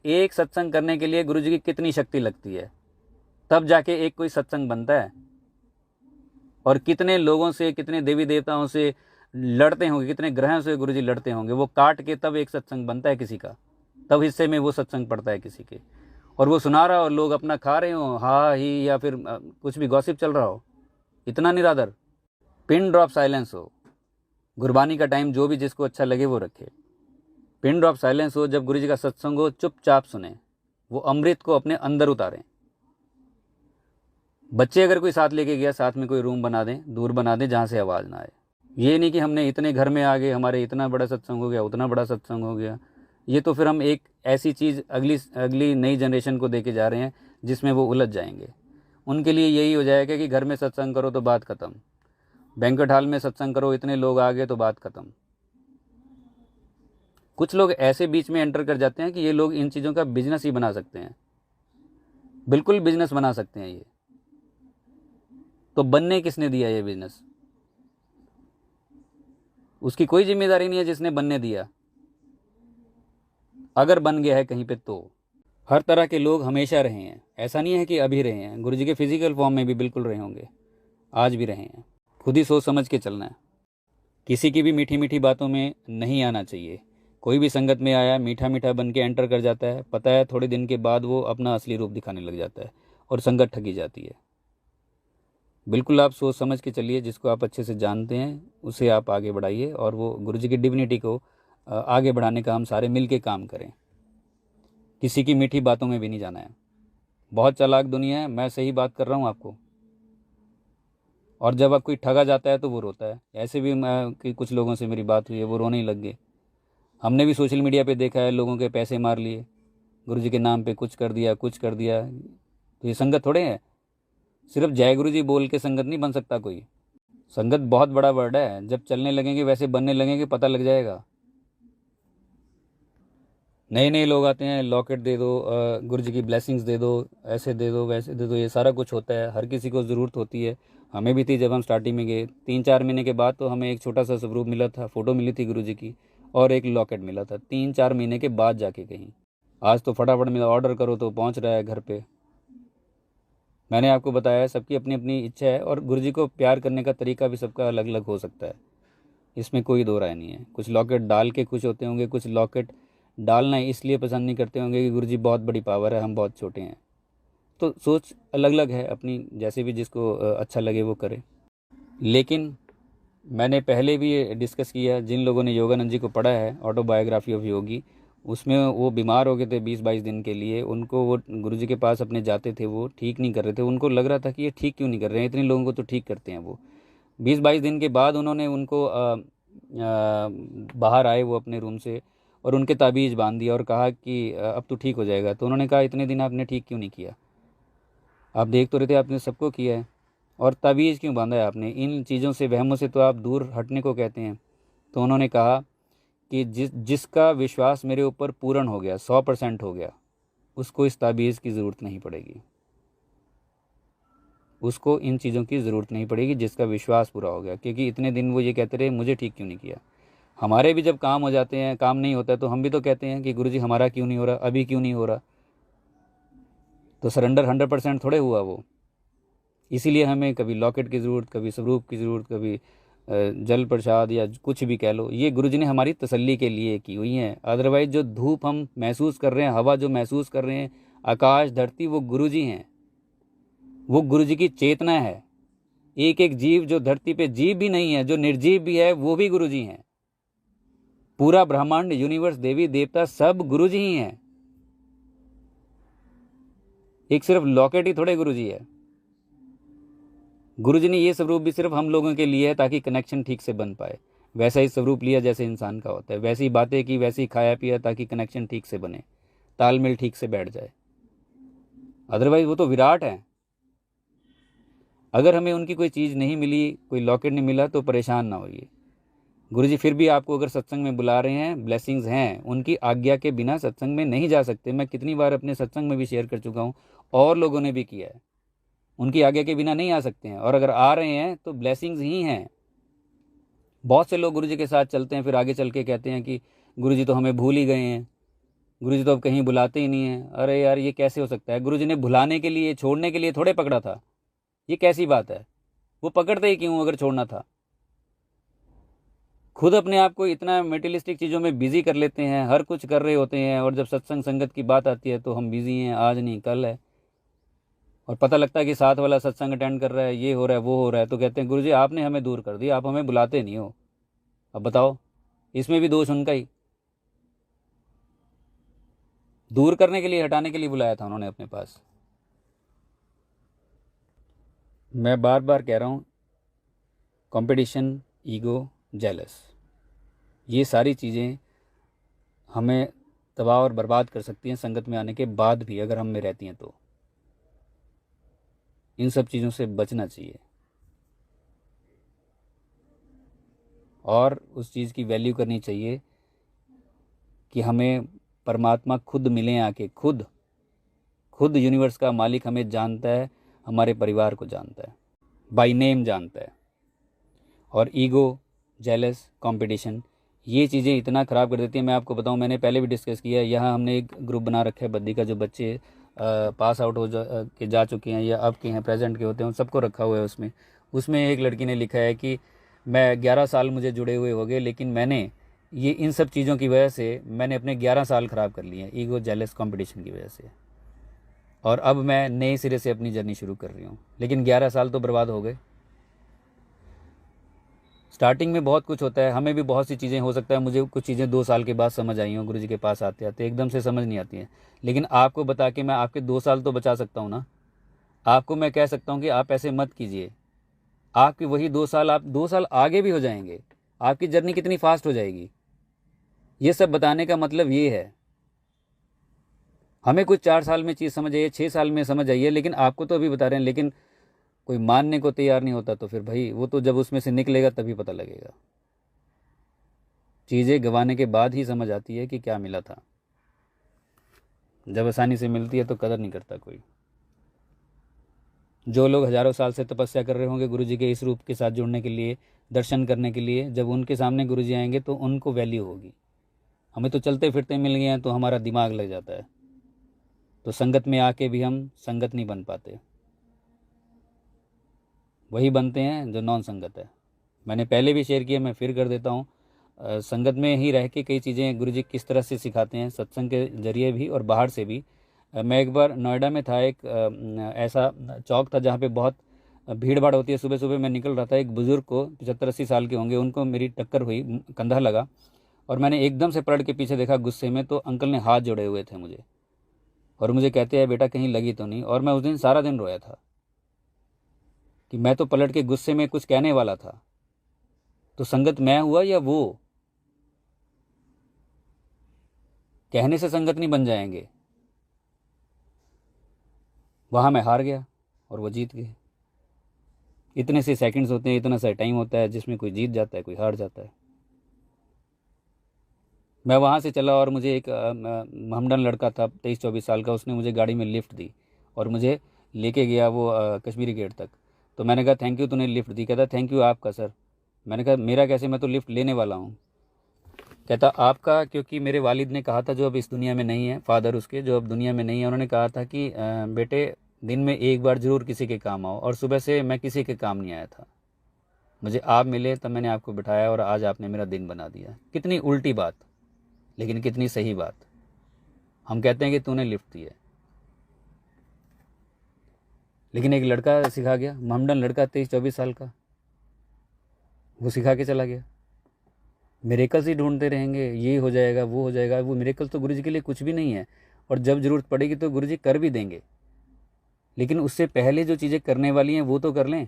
एक सत्संग करने के लिए गुरुजी की कितनी शक्ति लगती है, तब जाके एक कोई सत्संग बनता है। और कितने लोगों से, कितने देवी देवताओं से लड़ते होंगे, कितने ग्रहों से गुरुजी लड़ते होंगे, वो काट के तब एक सत्संग बनता है किसी का, तब हिस्से में वो सत्संग पड़ता है किसी के, और वो सुना रहा हो, लोग अपना खा रहे हो, हा ही, या फिर कुछ भी गॉसिप चल रहा हो, इतना निरादर। पिन ड्रॉप साइलेंस हो। गुरबानी का टाइम जो भी जिसको अच्छा लगे वो रखे। पिन ड्रॉप साइलेंस हो। जब गुरुजी का सत्संग हो, चुपचाप सुने, वो अमृत को अपने अंदर उतारें। बच्चे अगर कोई साथ लेके गया, साथ में कोई रूम बना दें, दूर बना दें जहाँ से आवाज़ ना आए। ये नहीं कि हमने इतने घर में आ गए, हमारे इतना बड़ा सत्संग हो गया, उतना बड़ा सत्संग हो गया। ये तो फिर हम एक ऐसी चीज़ अगली नई जनरेशन को देके जा रहे हैं जिसमें वो उलझ जाएंगे। उनके लिए यही हो जाएगा कि घर में सत्संग करो तो बात ख़त्म, बैंक्वेट हॉल में सत्संग करो, इतने लोग आ गए तो बात ख़त्म। कुछ लोग ऐसे बीच में एंटर कर जाते हैं कि ये लोग इन चीज़ों का बिजनेस ही बना सकते हैं, बिल्कुल बिजनेस बना सकते हैं ये। तो बनने किसने दिया ये बिजनेस? उसकी कोई जिम्मेदारी नहीं है जिसने बनने दिया। अगर बन गया है कहीं पे तो हर तरह के लोग हमेशा रहे हैं, ऐसा नहीं है कि अभी रहे हैं। गुरुजी के फिजिकल फॉर्म में भी बिल्कुल रहे होंगे, आज भी रहे हैं। खुद ही सोच समझ के चलना है। किसी की भी मीठी मीठी बातों में नहीं आना चाहिए। कोई भी संगत में आया, मीठा मीठा बन के एंटर कर जाता है, पता है थोड़े दिन के बाद वो अपना असली रूप दिखाने लग जाता है और संगत ठगी जाती है। बिल्कुल आप सोच समझ के चलिए, जिसको आप अच्छे से जानते हैं उसे आप आगे बढ़ाइए, और वो गुरुजी की डिविनिटी को आगे बढ़ाने का हम सारे मिल के काम करें। किसी की मीठी बातों में भी नहीं जाना है। बहुत चालाक दुनिया है, मैं सही बात कर रहा हूँ आपको। और जब आप कोई ठगा जाता है तो वो रोता है। ऐसे भी कि कुछ लोगों से मेरी बात हुई है, वो रोने ही लग गए। हमने भी सोशल मीडिया पे देखा है, लोगों के पैसे मार लिए, गुरुजी के नाम पे कुछ कर दिया, कुछ कर दिया। तो ये संगत थोड़े है। सिर्फ जय गुरुजी बोल के संगत नहीं बन सकता कोई। संगत बहुत बड़ा वर्ड है, जब चलने लगेंगे वैसे बनने लगेंगे, पता लग जाएगा। नए नए लोग आते हैं, लॉकेट दे दो, गुरुजी की ब्लेसिंग्स दे दो, ऐसे दे दो, वैसे दे दो, ये सारा कुछ होता है। हर किसी को ज़रूरत होती है, हमें भी थी जब हम स्टार्टिंग में गए। 3-4 महीने के बाद तो हमें एक छोटा सा स्वरूप मिला था, फ़ोटो मिली थी गुरुजी की, और एक लॉकेट मिला था 3-4 महीने के बाद जाके कहीं। आज तो फटाफट मिला, ऑर्डर करो तो पहुंच रहा है घर पे। मैंने आपको बताया, सबकी अपनी अपनी इच्छा है, और गुरुजी को प्यार करने का तरीका भी सबका अलग अलग हो सकता है, इसमें कोई दो राय नहीं है। कुछ लॉकेट डाल के खुश होते होंगे, कुछ लॉकेट डालना इसलिए पसंद नहीं करते होंगे कि गुरुजी बहुत बड़ी पावर है, हम बहुत छोटे हैं। तो सोच अलग अलग है अपनी, जैसे भी जिसको अच्छा लगे वो करे। लेकिन मैंने पहले भी ये डिस्कस किया, जिन लोगों ने योगानंद जी को पढ़ा है, ऑटोबायोग्राफी ऑफ योगी, उसमें वो बीमार हो गए थे 20-22 दिन के लिए। उनको वो गुरुजी के पास अपने जाते थे, वो ठीक नहीं कर रहे थे। उनको लग रहा था कि ये ठीक क्यों नहीं कर रहे हैं, इतने लोगों को तो ठीक करते हैं वो। 20-22 दिन के बाद उन्होंने उनको बाहर आए वो अपने रूम से, और उनके ताबीज़ बांध दिया और कहा कि अब तो ठीक हो जाएगा। तो उन्होंने कहा, इतने दिन आपने ठीक क्यों नहीं किया? आप देख तो रहे थे, आपने सबको किया है, और ताबीज़ क्यों बांधा है आपने? इन चीज़ों से, वहमों से तो आप दूर हटने को कहते हैं। तो उन्होंने कहा कि जिसका विश्वास मेरे ऊपर पूर्ण हो गया, 100% हो गया, उसको इस ताबीज़ की ज़रूरत नहीं पड़ेगी। उसको इन चीज़ों की ज़रूरत नहीं पड़ेगी जिसका विश्वास पूरा हो गया। क्योंकि इतने दिन वो ये कहते रहे, मुझे ठीक क्यों नहीं किया। हमारे भी जब काम हो जाते हैं, काम नहीं होता है, तो हम भी तो कहते हैं कि गुरुजी हमारा क्यों नहीं हो रहा, अभी क्यों नहीं हो रहा। तो सरेंडर 100% थोड़े हुआ वो। इसीलिए हमें कभी लॉकेट की ज़रूरत, कभी स्वरूप की ज़रूरत, कभी जल प्रसाद या कुछ भी कह लो, ये गुरुजी ने हमारी तसल्ली के लिए की हुई है। अदरवाइज जो धूप हम महसूस कर रहे हैं, हवा जो महसूस कर रहे हैं, आकाश धरती, वो गुरुजी हैं, वो गुरुजी की चेतना है। एक एक जीव, जो धरती पे जीव भी नहीं है, जो निर्जीव भी है, वो भी गुरुजी हैं। पूरा ब्रह्मांड, यूनिवर्स, देवी देवता सब गुरुजी ही हैं। एक सिर्फ लॉकेट ही थोड़े गुरुजी है। गुरुजी ने ये स्वरूप भी सिर्फ हम लोगों के लिए है ताकि कनेक्शन ठीक से बन पाए। वैसा ही स्वरूप लिया जैसे इंसान का होता है, वैसी बातें की, वैसी खाया पिया ताकि कनेक्शन ठीक से बने, तालमेल ठीक से बैठ जाए। अदरवाइज वो तो विराट है। अगर हमें उनकी कोई चीज़ नहीं मिली, कोई लॉकेट नहीं मिला, तो परेशान ना होइए। गुरुजी फिर भी आपको अगर सत्संग में बुला रहे हैं, ब्लेसिंग्स हैं, उनकी आज्ञा के बिना सत्संग में नहीं जा सकते। मैं कितनी बार अपने सत्संग में भी शेयर कर चुका हूँ, और लोगों ने भी किया है। उनकी आज्ञा के बिना नहीं आ सकते हैं, और अगर आ रहे हैं तो ब्लेसिंग्स ही हैं। बहुत से लोग गुरुजी के साथ चलते हैं, फिर आगे चल के कहते हैं कि गुरुजी तो हमें भूल ही गए हैं, गुरुजी तो अब कहीं बुलाते ही नहीं हैं। अरे यार, ये कैसे हो सकता है? गुरुजी ने भुलाने के लिए, छोड़ने के लिए थोड़े पकड़ा था। ये कैसी बात है? वो पकड़ते ही क्यों अगर छोड़ना था? खुद अपने आप को इतना मेटेरियलिस्टिक चीज़ों में बिजी कर लेते हैं, हर कुछ कर रहे होते हैं, और जब सत्संग संगत की बात आती है तो हम बिजी हैं, आज नहीं कल है। और पता लगता है कि साथ वाला सत्संग अटेंड कर रहा है, ये हो रहा है, वो हो रहा है, तो कहते हैं गुरुजी आपने हमें दूर कर दिया, आप हमें बुलाते नहीं हो। अब बताओ, इसमें भी दोष उनका ही। दूर करने के लिए, हटाने के लिए बुलाया था उन्होंने अपने पास। मैं बार बार कह रहा हूँ, कंपटीशन, ईगो, जेलस, ये सारी चीज़ें हमें तबाह और बर्बाद कर सकती हैं संगत में आने के बाद भी, अगर हम में रहती हैं तो। इन सब चीज़ों से बचना चाहिए, और उस चीज़ की वैल्यू करनी चाहिए कि हमें परमात्मा खुद मिले आके। खुद खुद यूनिवर्स का मालिक हमें जानता है, हमारे परिवार को जानता है, बाय नेम जानता है। और ईगो, जेलस, कंपटीशन, ये चीज़ें इतना ख़राब कर देती हैं। मैं आपको बताऊं, मैंने पहले भी डिस्कस किया है, यहाँ हमने एक ग्रुप बना रखा है बद्दी का, जो बच्चे पास आउट के जा चुके हैं, या अब के हैं, प्रेजेंट के होते हैं, उन सबको रखा हुआ है उसमें। उसमें एक लड़की ने लिखा है कि मैं 11 साल मुझे जुड़े हुए हो गए, लेकिन मैंने ये इन सब चीज़ों की वजह से मैंने अपने 11 साल ख़राब कर लिए हैं, ईगो, जेलस, कंपटीशन की वजह से। और अब मैं नए सिरे से अपनी जर्नी शुरू कर रही हूँ, लेकिन 11 साल तो बर्बाद हो गए। स्टार्टिंग में बहुत कुछ होता है, हमें भी बहुत सी चीज़ें, हो सकता है मुझे कुछ चीज़ें 2 साल के बाद समझ आई हों, गुरुजी के पास आते आते एकदम से समझ नहीं आती हैं। लेकिन आपको बता के मैं आपके 2 साल तो बचा सकता हूँ ना। आपको मैं कह सकता हूँ कि आप ऐसे मत कीजिए, आपकी वही 2 साल, आप 2 साल आगे भी हो जाएंगे, आपकी जर्नी कितनी फास्ट हो जाएगी। ये सब बताने का मतलब ये है, हमें कुछ 4 साल में चीज़ समझ आइए, 6 साल में समझ आइए, लेकिन आपको तो अभी बता रहे हैं। लेकिन कोई मानने को तैयार नहीं होता, तो फिर भाई वो तो जब उसमें से निकलेगा तभी पता लगेगा। चीज़ें गंवाने के बाद ही समझ आती है कि क्या मिला था। जब आसानी से मिलती है तो कदर नहीं करता कोई। जो लोग हज़ारों साल से तपस्या कर रहे होंगे गुरुजी के इस रूप के साथ जुड़ने के लिए, दर्शन करने के लिए, जब उनके सामने गुरुजी आएंगे तो उनको वैल्यू होगी। हमें तो चलते फिरते मिल गए हैं तो हमारा दिमाग लग जाता है, तो संगत में आके भी हम संगत नहीं बन पाते। वही बनते हैं जो नॉन संगत है। मैंने पहले भी शेयर किया, मैं फिर कर देता हूँ। संगत में ही रह के कई चीज़ें गुरुजी किस तरह से सिखाते हैं, सत्संग के जरिए भी और बाहर से भी। मैं एक बार नोएडा में था, एक ऐसा चौक था जहाँ पे बहुत भीड़ भाड़ होती है। सुबह सुबह मैं निकल रहा था, एक बुज़ुर्ग को 75-80 साल के होंगे, उनको मेरी टक्कर हुई, कंधा लगा, और मैंने एकदम से पलट के पीछे देखा गुस्से में, तो अंकल ने हाथ जोड़े हुए थे मुझे, और मुझे कहते हैं बेटा कहीं लगी तो नहीं। और मैं उस दिन सारा दिन रोया था कि मैं तो पलट के गुस्से में कुछ कहने वाला था, तो संगत मैं हुआ या वो? कहने से संगत नहीं बन जाएंगे। वहाँ मैं हार गया और वो जीत गए। इतने से सेकंड्स होते हैं, इतना सा टाइम होता है जिसमें कोई जीत जाता है, कोई हार जाता है। मैं वहाँ से चला और मुझे एक हमदन लड़का था 23-24 साल का, उसने मुझे गाड़ी में लिफ्ट दी और मुझे लेके गया वो कश्मीरी गेट तक। तो मैंने कहा थैंक यू, तूने लिफ्ट दी। कहता थैंक यू आपका सर। मैंने कहा मेरा कैसे, मैं तो लिफ्ट लेने वाला हूँ। कहता आपका, क्योंकि मेरे वालिद ने कहा था, जो अब इस दुनिया में नहीं है, फादर उसके जो अब दुनिया में नहीं है, उन्होंने कहा था कि बेटे दिन में एक बार ज़रूर किसी के काम आओ, और सुबह से मैं किसी के काम नहीं आया था, मुझे आप मिले तब मैंने आपको बिठाया और आज आपने मेरा दिन बना दिया। कितनी उल्टी बात, लेकिन कितनी सही बात। हम कहते हैं कि तूने लिफ्ट दी है, लेकिन एक लड़का सिखा गया, मोहम्मदन लड़का 23-24 साल का, वो सिखा के चला गया। मिरेकल्स ही ढूंढते रहेंगे, ये हो जाएगा वो हो जाएगा। वो मिरेकल तो गुरु जी के लिए कुछ भी नहीं है, और जब ज़रूरत पड़ेगी तो गुरु जी कर भी देंगे, लेकिन उससे पहले जो चीज़ें करने वाली हैं वो तो कर लें।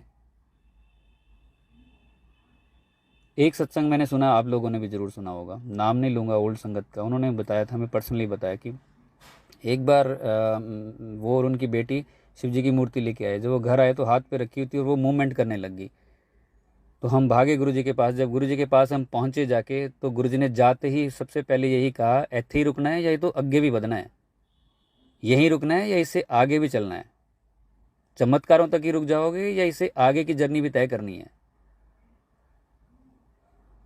एक सत्संग मैंने सुना, आप लोगों ने भी ज़रूर सुना होगा, नाम नहीं लूँगा, ओल्ड संगत का, उन्होंने बताया था, हमें पर्सनली बताया कि एक बार वो और उनकी बेटी शिव जी की मूर्ति लेके आए। जब वो घर आए तो हाथ पे रखी हुई थी और वो मूवमेंट करने लग गई। तो हम भागे गुरुजी के पास। जब गुरुजी के पास हम पहुंचे जाके, तो गुरुजी ने जाते ही सबसे पहले यही कहा, ऐथे ही रुकना है या ये तो आगे भी बढ़ना है, यहीं रुकना है या इससे आगे भी चलना है, चमत्कारों तक ही रुक जाओगे या इससे आगे की जर्नी भी तय करनी है।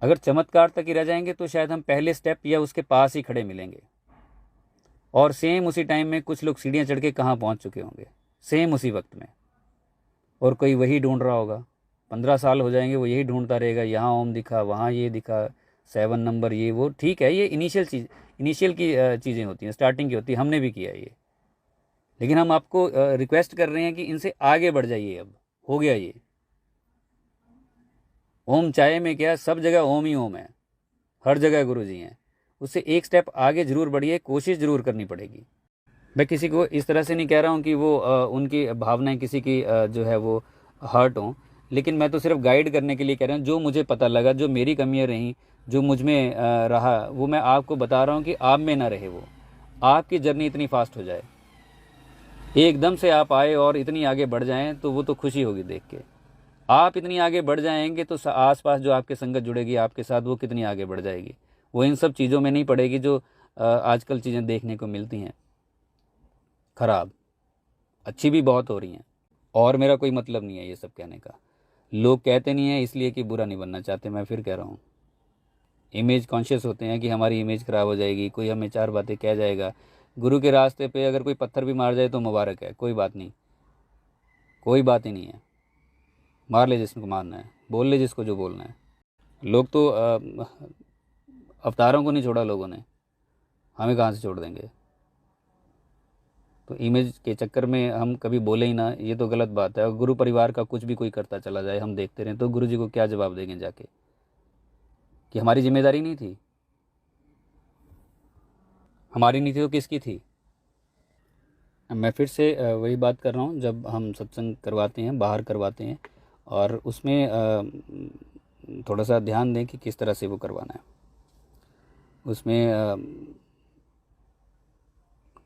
अगर चमत्कार तक ही रह जाएंगे तो शायद हम पहले स्टेप या उसके पास ही खड़े मिलेंगे, और सेम उसी टाइम में कुछ लोग सीढ़ियाँ चढ़ के कहाँ पहुँच चुके होंगे, सेम उसी वक्त में, और कोई वही ढूंढ रहा होगा। 15 साल हो जाएंगे, वो यही ढूंढता रहेगा, यहाँ ओम दिखा, वहाँ ये दिखा, 7 नंबर, ये वो। ठीक है, ये इनिशियल की चीज़ें होती हैं, स्टार्टिंग की होती है, हमने भी किया ये। लेकिन हम आपको रिक्वेस्ट कर रहे हैं कि इनसे आगे बढ़ जाइए। अब हो गया ये ओम चाय में क्या, सब जगह ओम ही ओम है, हर जगह गुरु जी हैं। उससे एक स्टेप आगे ज़रूर बढ़िए, कोशिश ज़रूर करनी पड़ेगी। मैं किसी को इस तरह से नहीं कह रहा हूँ कि वो उनकी भावनाएं किसी की जो है वो हर्ट हों, लेकिन मैं तो सिर्फ गाइड करने के लिए कह रहा हूँ। जो मुझे पता लगा, जो मेरी कमियाँ रहीं, जो मुझ में रहा, वो मैं आपको बता रहा हूँ कि आप में ना रहे वो, आपकी जर्नी इतनी फास्ट हो जाए, एकदम से आप आए और इतनी आगे बढ़ जाएं, तो वो तो खुशी होगी देख के। आप इतनी आगे बढ़ जाएंगे तो आस पास जो आपके संगत जुड़ेगी आपके साथ, वो कितनी आगे बढ़ जाएगी। वो इन सब चीज़ों में नहीं पड़ेगी जो आजकल चीज़ें देखने को मिलती हैं खराब। अच्छी भी बहुत हो रही हैं, और मेरा कोई मतलब नहीं है ये सब कहने का। लोग कहते नहीं है इसलिए कि बुरा नहीं बनना चाहते। मैं फिर कह रहा हूँ, इमेज कॉन्शियस होते हैं कि हमारी इमेज खराब हो जाएगी, कोई हमें 4 बातें कह जाएगा। गुरु के रास्ते पे अगर कोई पत्थर भी मार जाए तो मुबारक है, कोई बात नहीं, कोई बात ही नहीं है। मार ले जिसको मारना है, बोल ले जिसको जो बोलना है। लोग तो अवतारों को नहीं छोड़ा लोगों ने, हमें कहाँ से छोड़ देंगे। तो इमेज के चक्कर में हम कभी बोले ही ना, ये तो गलत बात है। और गुरु परिवार का कुछ भी कोई करता चला जाए, हम देखते रहें, तो गुरु जी को क्या जवाब देंगे जाके कि हमारी जिम्मेदारी नहीं थी? हमारी नहीं थी तो किसकी थी? मैं फिर से वही बात कर रहा हूँ, जब हम सत्संग करवाते हैं, बाहर करवाते हैं, और उसमें थोड़ा सा ध्यान दें कि किस तरह से वो करवाना है। उसमें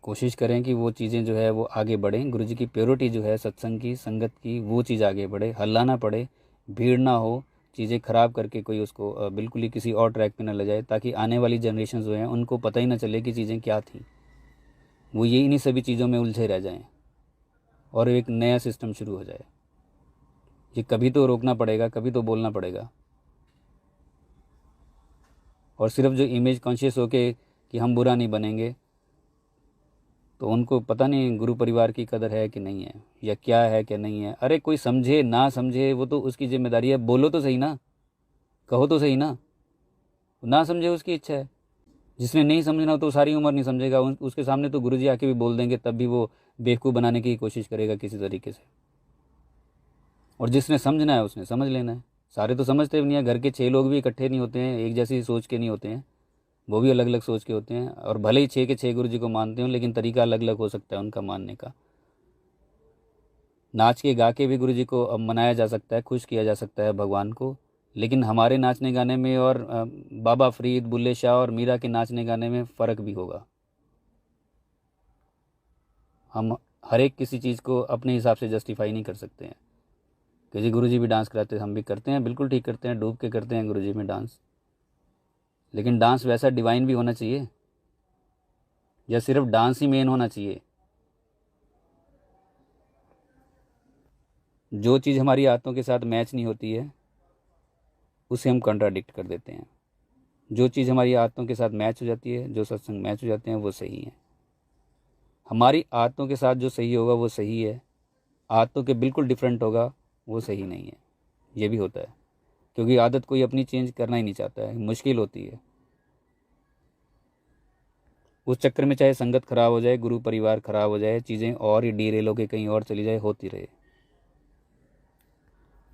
कोशिश करें कि वो चीज़ें जो है वो आगे बढ़ें, गुरुजी की प्योरिटी जो है सत्संग की, संगत की, वो चीज़ आगे बढ़े, हल्ला ना पड़े, भीड़ ना हो, चीज़ें ख़राब करके कोई उसको बिल्कुल ही किसी और ट्रैक पे ना ले जाए, ताकि आने वाली जनरेशन जो हैं उनको पता ही ना चले कि चीज़ें क्या थी। वो ये इन्हीं सभी चीज़ों में उलझे रह जाएं और एक नया सिस्टम शुरू हो जाए। ये कभी तो रोकना पड़ेगा, कभी तो बोलना पड़ेगा। और सिर्फ जो इमेज कॉन्शियस होके कि हम बुरा नहीं बनेंगे, तो उनको पता नहीं गुरु परिवार की कदर है कि नहीं है, या क्या है क्या नहीं है। अरे कोई समझे ना समझे वो तो उसकी जिम्मेदारी है, बोलो तो सही ना, कहो तो सही ना। ना समझे उसकी इच्छा है, जिसने नहीं समझना तो सारी उम्र नहीं समझेगा। उसके सामने तो गुरुजी आके भी बोल देंगे, तब भी वो बेवकूफ़ बनाने की कोशिश करेगा किसी तरीके से। और जिसने समझना है उसने समझ लेना है। सारे तो समझते भी नहीं है, घर के 6 लोग भी इकट्ठे नहीं होते हैं, एक जैसी सोच के नहीं होते हैं, वो भी अलग अलग सोच के होते हैं। और भले ही 6 के 6 गुरु जी को मानते हो, लेकिन तरीका अलग अलग हो सकता है उनका मानने का। नाच के गा के भी गुरु जी को अब मनाया जा सकता है, खुश किया जा सकता है भगवान को, लेकिन हमारे नाचने गाने में और बाबा फरीद, बुल्ले शाह और मीरा के नाचने गाने में फ़र्क भी होगा। हम हर एक किसी चीज़ को अपने हिसाब से जस्टिफाई नहीं कर सकते हैं कि जी गुरु जी भी डांस कराते हैं, हम भी करते हैं, बिल्कुल ठीक करते हैं, डूब के करते हैं गुरु जी में डांस। लेकिन डांस वैसा डिवाइन भी होना चाहिए, या सिर्फ डांस ही मेन होना चाहिए? जो चीज़ हमारी आदतों के साथ मैच नहीं होती है, उसे हम कंट्राडिक्ट कर देते हैं। जो चीज़ हमारी आदतों के साथ मैच हो जाती है, जो सत्संग मैच हो जाते हैं, वो सही है। हमारी आदतों के साथ जो सही होगा वो सही है, आदतों के बिल्कुल डिफरेंट होगा वो सही नहीं है। ये भी होता है, क्योंकि आदत कोई अपनी चेंज करना ही नहीं चाहता है, मुश्किल होती है। उस चक्कर में चाहे संगत खराब हो जाए, गुरु परिवार खराब हो जाए, चीज़ें और ही डीरेल होके कहीं और चली जाए, होती रहे।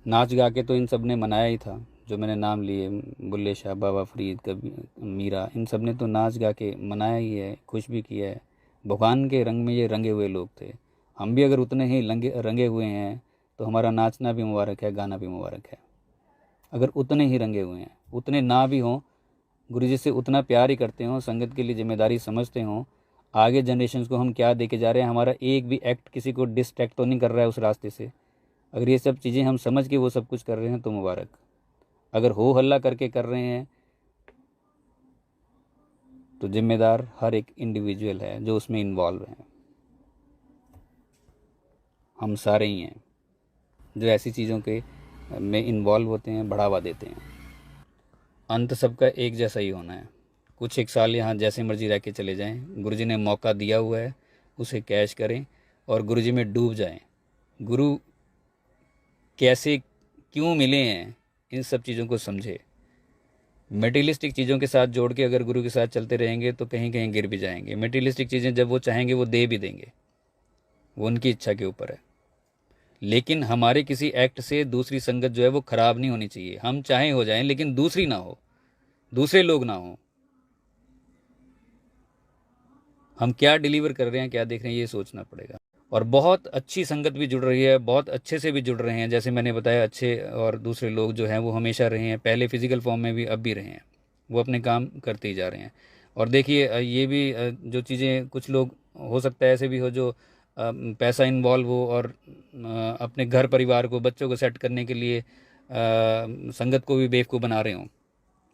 नाच गा के तो इन सब ने मनाया ही था, जो मैंने नाम लिए, बुल्ले शाह, बाबा फरीद, कभी मीरा, इन सब ने तो नाच गा के मनाया ही है, खुश भी किया है। भगवान के रंग में ये रंगे हुए लोग थे। हम भी अगर उतने ही रंगे हुए हैं तो हमारा नाचना भी मुबारक है, गाना भी मुबारक है। अगर उतने ही रंगे हुए हैं, उतने ना भी हों, गुरु जी से उतना प्यार ही करते हों, संगत के लिए जिम्मेदारी समझते हों, आगे जनरेशन को हम क्या दे के जा रहे हैं, हमारा एक भी एक्ट किसी को डिस्ट्रैक्ट तो नहीं कर रहा है उस रास्ते से, अगर ये सब चीज़ें हम समझ के वो सब कुछ कर रहे हैं तो मुबारक। अगर हो हल्ला करके कर रहे हैं तो जिम्मेदार हर एक इंडिविजुअल है जो उसमें इन्वॉल्व है। हम सारे ही हैं जो ऐसी चीज़ों के में इन्वॉल्व होते हैं, बढ़ावा देते हैं। अंत सबका एक जैसा ही होना है। कुछ एक साल यहाँ जैसे मर्जी रह के चले जाएं, गुरुजी ने मौका दिया हुआ है, उसे कैश करें और गुरुजी में डूब जाएं। गुरु कैसे क्यों मिले हैं, इन सब चीज़ों को समझे। मेटीरियलिस्टिक चीज़ों के साथ जोड़ के अगर गुरु के साथ चलते रहेंगे तो कहीं कहीं गिर भी जाएंगे। मेटीरियलिस्टिक चीज़ें जब वो चाहेंगे वो दे भी देंगे, वो उनकी इच्छा के ऊपर है। लेकिन हमारे किसी एक्ट से दूसरी संगत जो है वो खराब नहीं होनी चाहिए। हम चाहे हो जाएं लेकिन दूसरी ना हो, दूसरे लोग ना हो। हम क्या डिलीवर कर रहे हैं, क्या देख रहे हैं, ये सोचना पड़ेगा। और बहुत अच्छी संगत भी जुड़ रही है, बहुत अच्छे से भी जुड़ रहे हैं। जैसे मैंने बताया, अच्छे और दूसरे लोग जो हैं वो हमेशा रहे हैं, पहले फिजिकल फॉर्म में भी, अब भी रहे हैं। वो अपने काम करते ही जा रहे हैं। और देखिए ये भी जो चीज़ें, कुछ लोग हो सकता है ऐसे भी हो जो पैसा इन्वॉल्व हो और अपने घर परिवार को, बच्चों को सेट करने के लिए संगत को भी बेवकूफ़ बना रहे हों।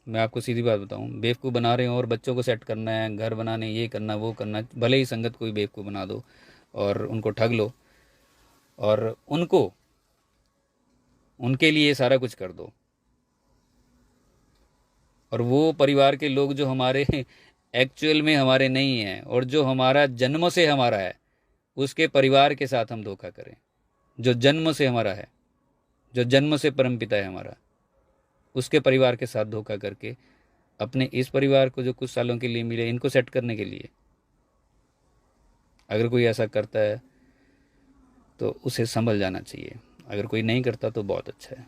मैं आपको सीधी बात बताऊं, बेवकूफ़ बना रहे हो और बच्चों को सेट करना है, घर बनाने, ये करना वो करना, भले ही संगत को भी बेवकूफ़ बना दो और उनको ठग लो और उनको, उनके लिए सारा कुछ कर दो। और वो परिवार के लोग जो हमारे एक्चुअल में हमारे नहीं हैं और जो हमारा जन्म से हमारा है, उसके परिवार के साथ हम धोखा करें। जो जन्म से हमारा है, जो जन्म से परमपिता है हमारा, उसके परिवार के साथ धोखा करके अपने इस परिवार को जो कुछ सालों के लिए मिले, इनको सेट करने के लिए अगर कोई ऐसा करता है तो उसे संभल जाना चाहिए। अगर कोई नहीं करता तो बहुत अच्छा है।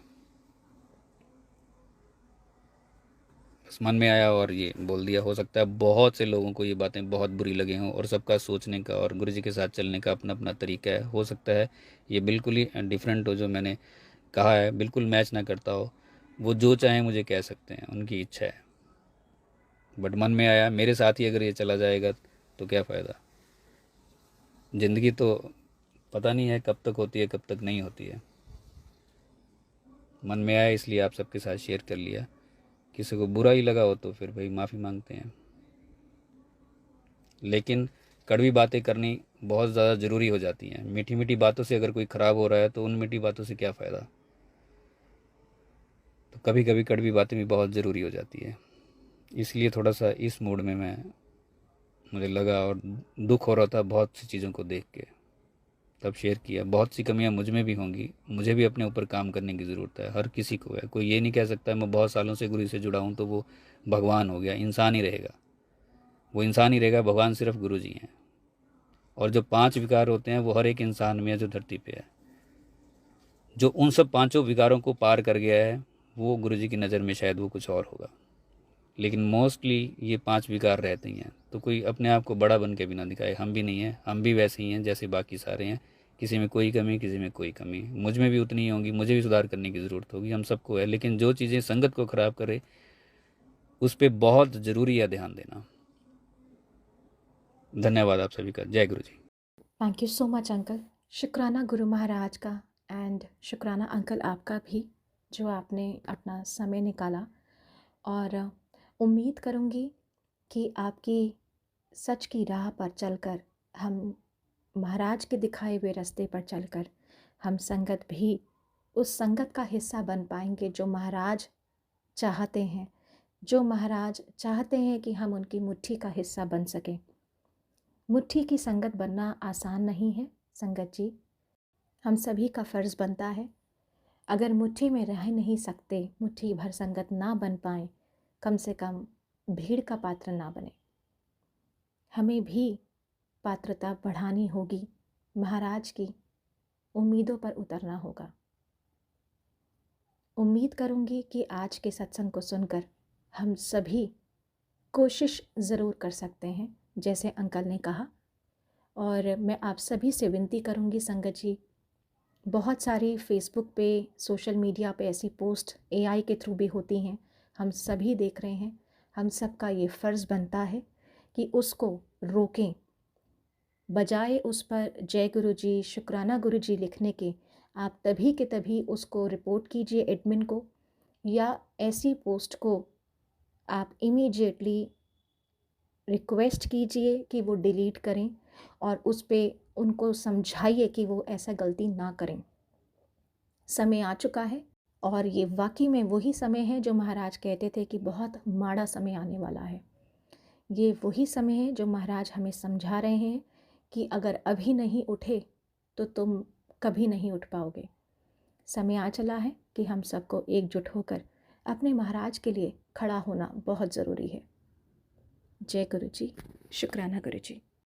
बस मन में आया और ये बोल दिया। हो सकता है बहुत से लोगों को ये बातें बहुत बुरी लगे हों और सबका सोचने का और गुरु जी के साथ चलने का अपना अपना तरीका है। हो सकता है ये बिल्कुल ही डिफरेंट हो, जो मैंने कहा है बिल्कुल मैच ना करता हो। वो जो चाहें मुझे कह सकते हैं, उनकी इच्छा है। बट मन में आया, मेरे साथ ही अगर ये चला जाएगा तो क्या फ़ायदा। ज़िंदगी तो पता नहीं है कब तक होती है, कब तक नहीं होती है। मन में आया इसलिए आप सबके साथ शेयर कर लिया। किसी को बुरा ही लगा हो तो फिर भाई माफ़ी मांगते हैं। लेकिन कड़वी बातें करनी बहुत ज़्यादा ज़रूरी हो जाती हैं। मीठी मीठी बातों से अगर कोई ख़राब हो रहा है तो उन मीठी बातों से क्या फ़ायदा। तो कभी कभी कड़वी बातें भी बहुत ज़रूरी हो जाती है। इसलिए थोड़ा सा इस मूड में मुझे लगा और दुख हो रहा था बहुत सी चीज़ों को देख के, तब शेयर किया। बहुत सी कमियां मुझ में भी होंगी, मुझे भी अपने ऊपर काम करने की ज़रूरत है। हर किसी को है। कोई ये नहीं कह सकता मैं बहुत सालों से गुरु से जुड़ा हूँ तो वो भगवान हो गया। इंसान ही रहेगा, वो इंसान ही रहेगा। भगवान सिर्फ गुरु जी हैं। और जो 5 विकार होते हैं वो हर एक इंसान में है जो धरती पे है। जो उन सब 5 विकारों को पार कर गया है वो गुरु जी की नज़र में शायद वो कुछ और होगा। लेकिन मोस्टली ये 5 विकार रहते ही हैं। तो कोई अपने आप को बड़ा बन के भी ना दिखाए। हम भी नहीं हैं, हम भी वैसे ही हैं जैसे बाकी सारे हैं। किसी में कोई कमी, किसी में कोई कमी, मुझ में भी उतनी ही होगी। मुझे भी सुधार करने की ज़रूरत होगी, हम सबको है। लेकिन जो चीज़ें संगत को ख़राब करे उस पर बहुत ज़रूरी है ध्यान देना। धन्यवाद आप सभी का। जय गुरु जी। Thank you so much uncle. शुक्राना गुरु महाराज का एंड शुक्राना अंकल आपका भी, जो आपने अपना समय निकाला। और उम्मीद करूँगी कि आपकी सच की राह पर चलकर, हम महाराज के दिखाए हुए रास्ते पर चलकर, हम संगत भी उस संगत का हिस्सा बन पाएंगे जो महाराज चाहते हैं जो महाराज चाहते हैं कि हम उनकी मुट्ठी का हिस्सा बन सकें। मुट्ठी की संगत बनना आसान नहीं है संगत जी, हम सभी का फ़र्ज़ बनता है। अगर मुट्ठी में रह नहीं सकते, मुट्ठी भर संगत ना बन पाएँ, कम से कम भीड़ का पात्र ना बने। हमें भी पात्रता बढ़ानी होगी, महाराज की उम्मीदों पर उतरना होगा। उम्मीद करूँगी कि आज के सत्संग को सुनकर हम सभी कोशिश ज़रूर कर सकते हैं, जैसे अंकल ने कहा। और मैं आप सभी से विनती करूँगी संगत जी, बहुत सारी फेसबुक पे, सोशल मीडिया पे ऐसी पोस्ट एआई के थ्रू भी होती हैं, हम सभी देख रहे हैं। हम सबका ये फ़र्ज़ बनता है कि उसको रोकें। बजाय उस पर जय गुरु जी, शुक्राना गुरु जी लिखने के, आप तभी के तभी उसको रिपोर्ट कीजिए एडमिन को, या ऐसी पोस्ट को आप इमीडिएटली रिक्वेस्ट कीजिए कि वो डिलीट करें और उस पे उनको समझाइए कि वो ऐसा गलती ना करें। समय आ चुका है और ये वाकई में वही समय है जो महाराज कहते थे कि बहुत माड़ा समय आने वाला है। ये वही समय है जो महाराज हमें समझा रहे हैं कि अगर अभी नहीं उठे तो तुम कभी नहीं उठ पाओगे। समय आ चला है कि हम सबको एकजुट होकर अपने महाराज के लिए खड़ा होना बहुत ज़रूरी है। जय गुरु जी, शुक्राना गुरु जी।